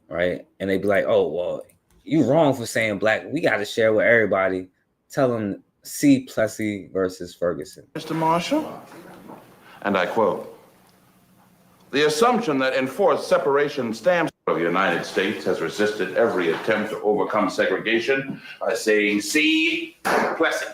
right? And they be like, oh, well, you wrong for saying black. We got to share with everybody. Tell them C. Plessy versus Ferguson. Mr. Marshall, and I quote, "The assumption that enforced separation stamps of the United States has resisted every attempt to overcome segregation by saying C. Plessy.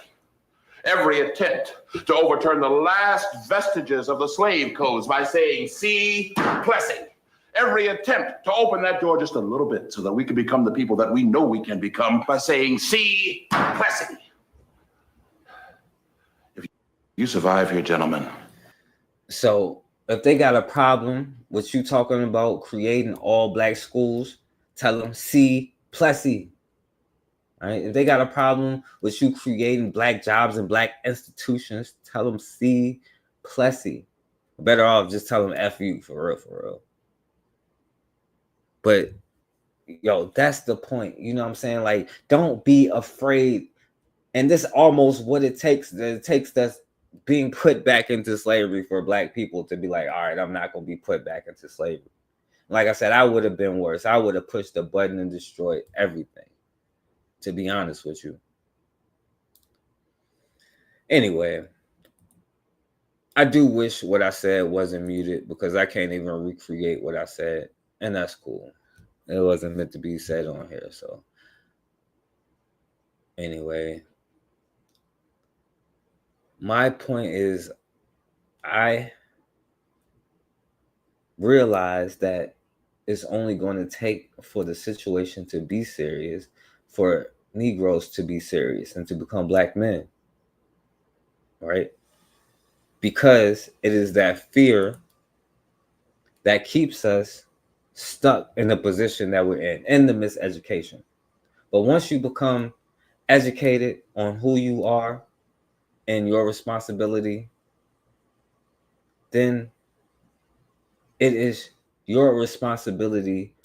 Every attempt to overturn the last vestiges of the slave codes by saying C. Plessy. Every attempt to open that door just a little bit so that we can become the people that we know we can become by saying C. Plessy. If you survive here, gentlemen." So if they got a problem with you talking about creating all black schools, tell them C. Plessy. Right? If they got a problem with you creating black jobs and black institutions, tell them C. Plessy. Better off just tell them F you, for real, for real. But yo, that's the point. You know what I'm saying? Like, don't be afraid. And this is almost what it takes. It takes us being put back into slavery for black people to be like, all right, I'm not going to be put back into slavery. Like I said, I would have been worse. I would have pushed the button and destroyed everything, to be honest with you. Anyway, I do wish what I said wasn't muted, because I can't even recreate what I said. And that's cool. It wasn't meant to be said on here. So anyway, my point is, I realize that it's only going to take for the situation to be serious, for Negroes to be serious and to become black men, right? Because it is that fear that keeps us stuck in the position that we're in the miseducation. But once you become educated on who you are and your responsibility, then it is your responsibility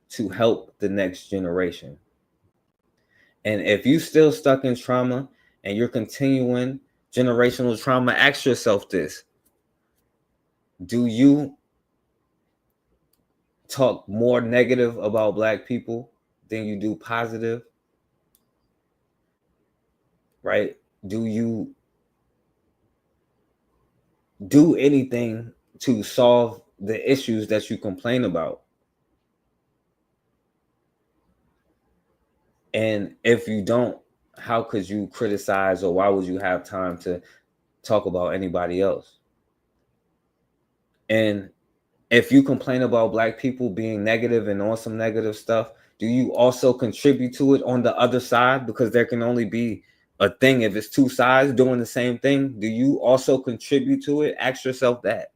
to help the next generation. And if you still stuck in trauma and you're continuing generational trauma, ask yourself this: do you talk more negative about black people than you do positive? Right? Do you do anything to solve the issues that you complain about? And if you don't, how could you criticize, or why would you have time to talk about anybody else? And if you complain about black people being negative and on some negative stuff, do you also contribute to it on the other side? Because there can only be a thing, if it's two sides doing the same thing, do you also contribute to it? Ask yourself that.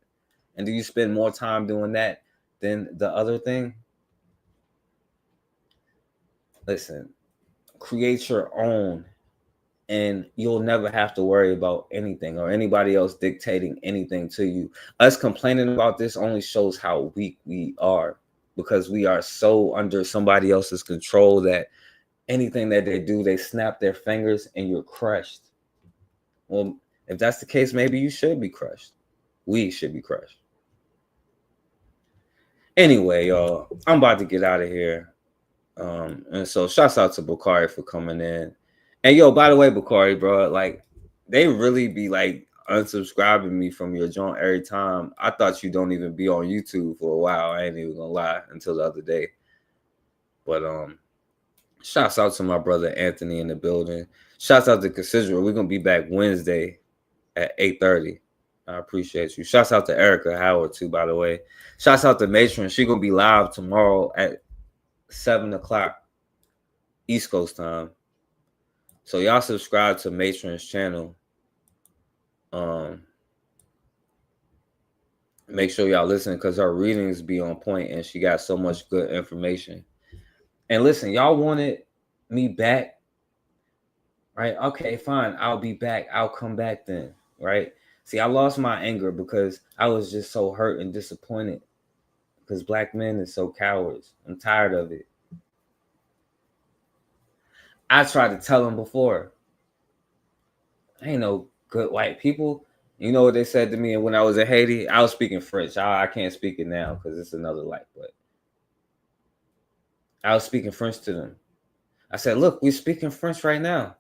And do you spend more time doing that than the other thing? Listen, create your own, and you'll never have to worry about anything or anybody else dictating anything to you. Us complaining about this only shows how weak we are, because we are so under somebody else's control that anything that they do, they snap their fingers and you're crushed. Well, if that's the case, maybe you should be crushed. We should be crushed. Anyway, y'all, I'm about to get out of here. And so shouts out to Bakari for coming in. And yo, by the way, Bakari, bro, like they really be like unsubscribing me from your joint every time. I thought you don't even be on YouTube for a while. I ain't even gonna lie, until the other day. But shouts out to my brother Anthony in the building. Shouts out to Cassandra. We're gonna be back Wednesday at 8:30. I appreciate you. Shouts out to Erica Howard too, by the way. Shouts out to Matron. She gonna be live tomorrow at 7 o'clock East Coast time. So y'all subscribe to Matron's channel. Make sure y'all listen, because her readings be on point and she got so much good information. And listen, y'all wanted me back, right? Okay, fine. I'll be back. I'll come back then, right? See, I lost my anger because I was just so hurt and disappointed because black men are so cowards. I'm tired of it. I tried to tell them before, ain't no good white people. You know what they said to me when I was in Haiti? I was speaking French. I can't speak it now because it's another life, but I was speaking French to them. I said, look, we're speaking French right now.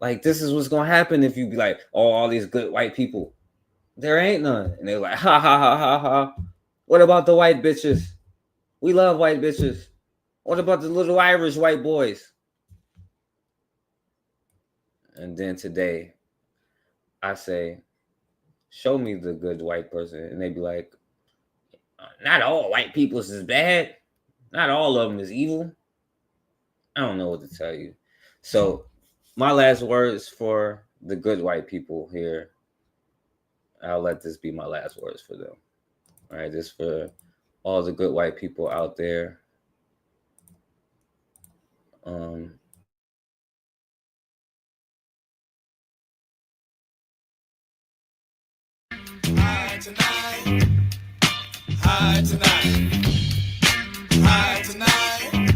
Like, this is what's going to happen if you be like, oh, all these good white people. There ain't none. And they're like, ha, ha, ha, ha, ha. What about the white bitches? We love white bitches. What about the little Irish white boys? And then today, I say, show me the good white person. And they be like, not all white people is bad. Not all of them is evil. I don't know what to tell you. So my last words for the good white people here. I'll let this be my last words for them. All right, this for all the good white people out there. High tonight. High tonight. High tonight.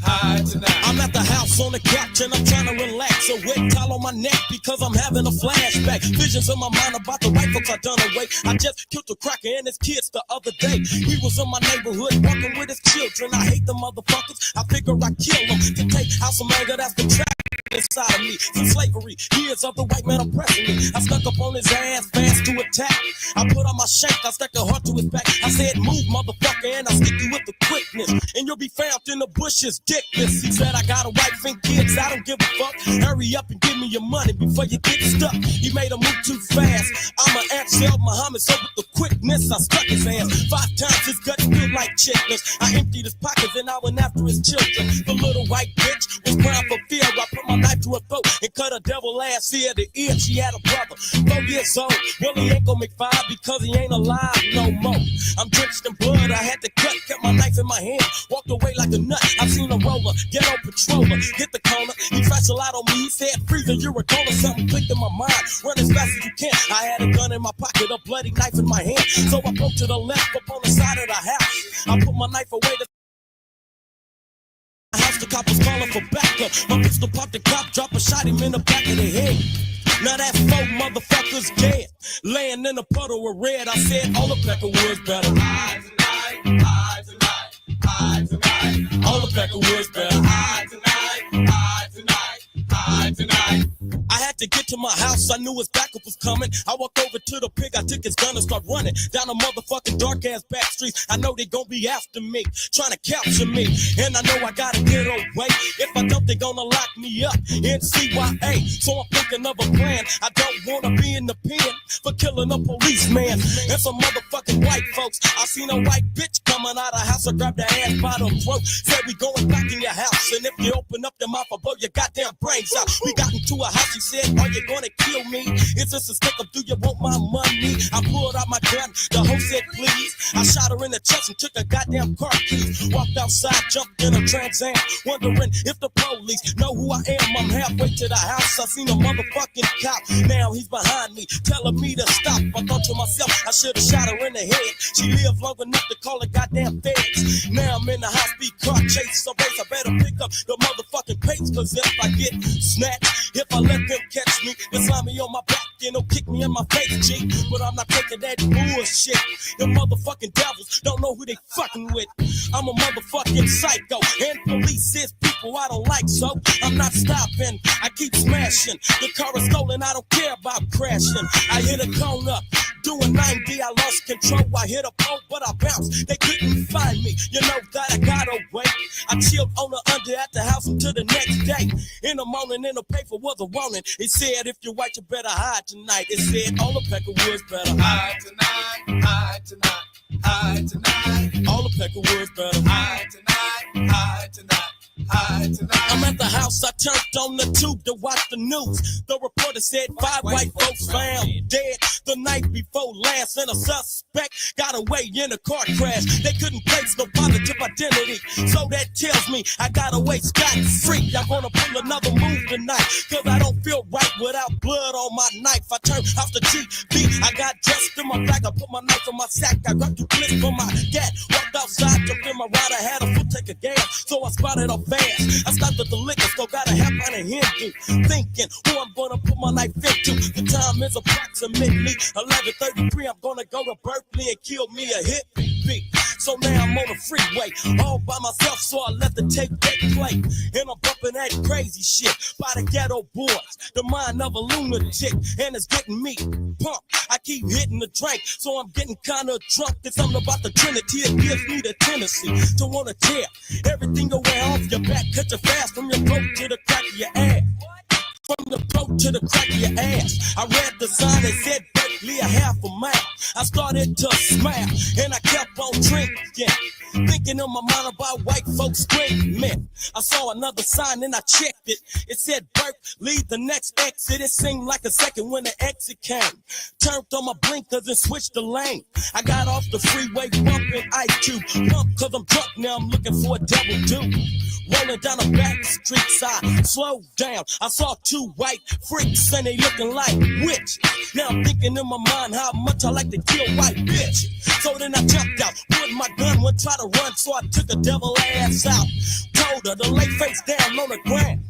High tonight. I'm at the house on the couch and I'm trying to relax. A wet towel on my neck because I'm having a flashback. Visions in my mind about the white folks I done away. I just killed a cracker and his kids the other day. He was in my neighborhood walking with his children. I hate the motherfuckers. I figure I kill them to take out some anger that's been trapped inside of me from slavery, years of the white man oppressing me. I stuck up on his ass fast to attack. I put on my shank, I stuck a heart to his back. I said, move, motherfucker, and I stick you with the quickness. And you'll be found in the bushes, dickless. He said, I got a wife and kids, I don't give a fuck. Hurry up and give me your money before you get stuck. He made a move too fast. I'm an Axel Muhammad, so with the quickness, I stuck his ass 5 times. His guts feel like chitlins. I emptied his pockets and I went after his children. The little white bitch was crying for fear. I put my knife to her throat and cut her devil ass ear to ear. She had a brother, 4 years old. Well, he ain't gonna make 5 because he ain't alive no more. I'm drenched in blood, I had to cut, kept my knife in my hand, walked away like a nut. I seen a roller, ghetto patroller, hit the corner. He flashed a light on me, he said, freezer, you're a caller. Something clicked in my mind, run as fast as you can. I had a gun in my pocket, a bloody knife in my hand. So I broke to the left up on the side of the house. I put my knife away to house, the cop was calling for backup. My pistol popped, the cop dropped a shot him in the back of the head. Now that 4 motherfuckers dead, laying in a puddle of red. I said all the Peckerwoods better hide tonight, hide tonight, hide tonight. All the Peckerwoods better hide tonight, hide tonight, hide tonight. I had to get to my house, I knew his backup was coming. I walked over to the pig, I took his gun and start running down a motherfucking dark ass back street. I know they gon' be after me, trying to capture me, and I know I gotta get away. If I don't, they gonna lock me up in CYA. So I'm thinking of a plan. I don't wanna be in the pen for killing a policeman and some motherfucking white folks. I seen a white bitch coming out of house house, I grab the ass by the throat. Said we going back in your house, and if you open up the mouth, I'll blow your goddamn brains out. We got into a house, she said, are you gonna kill me? Is this a stick up? Do you want my money? I pulled out my gun, the hoe said please. I shot her in the chest and took a goddamn car keys. Walked outside, jumped in a Trans Am, wondering if the police know who I am. I'm halfway to the house, I seen a motherfucking cop. Now he's behind me, telling me to stop. I thought to myself, I should have shot her in the head. She lived long enough to call it goddamn feds. Now I'm in the high speed car chase, so race, I better pick up the motherfucking pace. Cause if I get snatched, if I let them catch me, they slam me on my back and they'll kick me in my face, G. But I'm not taking that bullshit. The motherfucking devils don't know who they fucking with. I'm a motherfucking psycho, and police is people I don't like, so I'm not stopping. I keep smashing. The car is stolen, I don't care about crashing. I hit a corner, doing 90, I lost control. I hit a pole, but I bounced. They couldn't find me. You know that I got away. I chilled on the under at the house until the next day. In the morning, in the paper was a warning. It said, if you're white, you better hide tonight. It said, all the Peckerwoods better hide tonight, hide tonight, hide tonight. All the Peckerwoods better hide tonight, hide tonight. I'm at the house, I turned on the tube to watch the news. The reporter said 5 white folks found dead the night before last, and a suspect got away in a car crash. They couldn't place no positive identity, so that tells me I got away scot-free. I'm gonna pull another move tonight, cause I don't feel right without blood on my knife. I turned off the TV, I got dressed in my bag, I put my knife in my sack, I grabbed 2 clips from my dad, walked outside, jumped in my ride, I had a full tank of gas, so I spotted a fast. I stopped at the liquor store, got a half pint of Hindu, thinking who I'm gonna put my knife into. The time is approximately 11:33. I'm gonna go to Berkeley and kill me a hit beat. So now I'm on the freeway, all by myself, so I let the tape play. And I'm bumping that crazy shit by the ghetto boys, the mind of a lunatic, and it's getting me pumped. I keep hitting the drink, so I'm getting kinda drunk. There's something about the Trinity that gives me the tendency to wanna tear everything away off your back, cut you fast from your throat to the crack of your ass. From the throat to the crack of your ass. I read the sign that said Berkeley a half a mile. I started to smile and I kept on drinking, thinking in my mind about white folks screaming. I saw another sign and I checked it. It said Berkeley, the next exit. It seemed like a second when the exit came. Turned on my blinkers and switched the lane. I got off the freeway bumping Ice Cube. Pump cause I'm drunk now, I'm looking for a double do. Rolling down the back streets, I slowed down. I saw 2 white freaks and they looking like witches. Now I'm thinking in my mind how much I like to kill white bitches. So then I jumped out, put my gun, went try to run, so I took a devil ass out. Told her to lay face down on the ground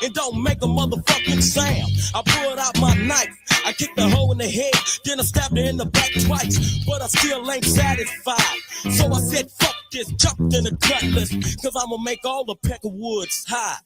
and don't make a motherfucking sound. I pulled out my knife, I kicked the hoe in the head, then I stabbed her in the back twice, but I still ain't satisfied. So I said, fuck this, jumped in the cutlass, cause I'ma make all the Peckerwoods hide.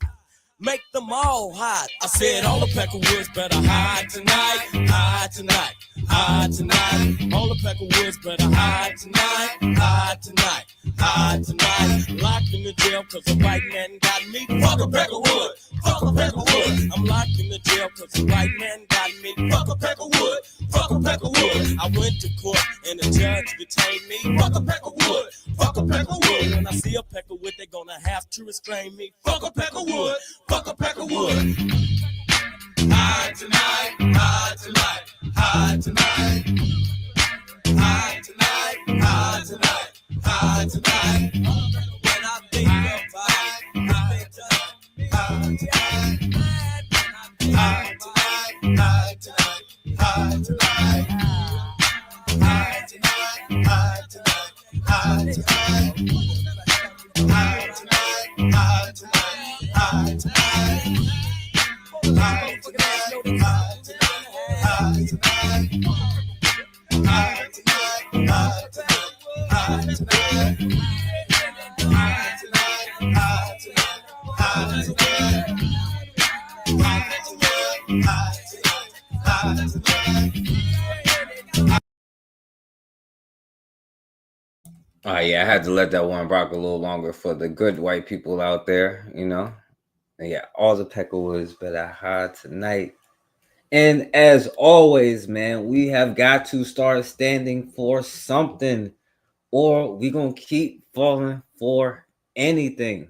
Make them all hide. I said all the Peckerwoods better hide tonight, hide tonight, hide tonight. All the Peckerwoods better hide tonight, hide tonight, hide tonight. Locked in the jail cause the white man got me. Fuck a Peckerwood, fuck a Peckerwood. I'm locked in the jail cause the white man got me. Fuck a Peckerwood, fuck a Peckerwood. I went to court and the judge detained me. Fuck a Peckerwood, fuck a Peckerwood. When I see a Peckerwood, they gonna have to restrain me. Fuck a Peckerwood, fuck a Peckerwood. Hide tonight, hide tonight, hide tonight. Hide tonight, hide tonight, hide tonight. When I think of hide tonight, hide tonight, hide tonight, hide tonight, hide tonight, hide tonight, hide tonight, hide tonight, hide tonight, hide tonight, hide tonight. Yeah, I had to let that one rock a little longer for the good white people out there, you know. And yeah, all the Peckerwoods better hide tonight. And as always, man, we have got to start standing for something or we gonna keep falling for anything.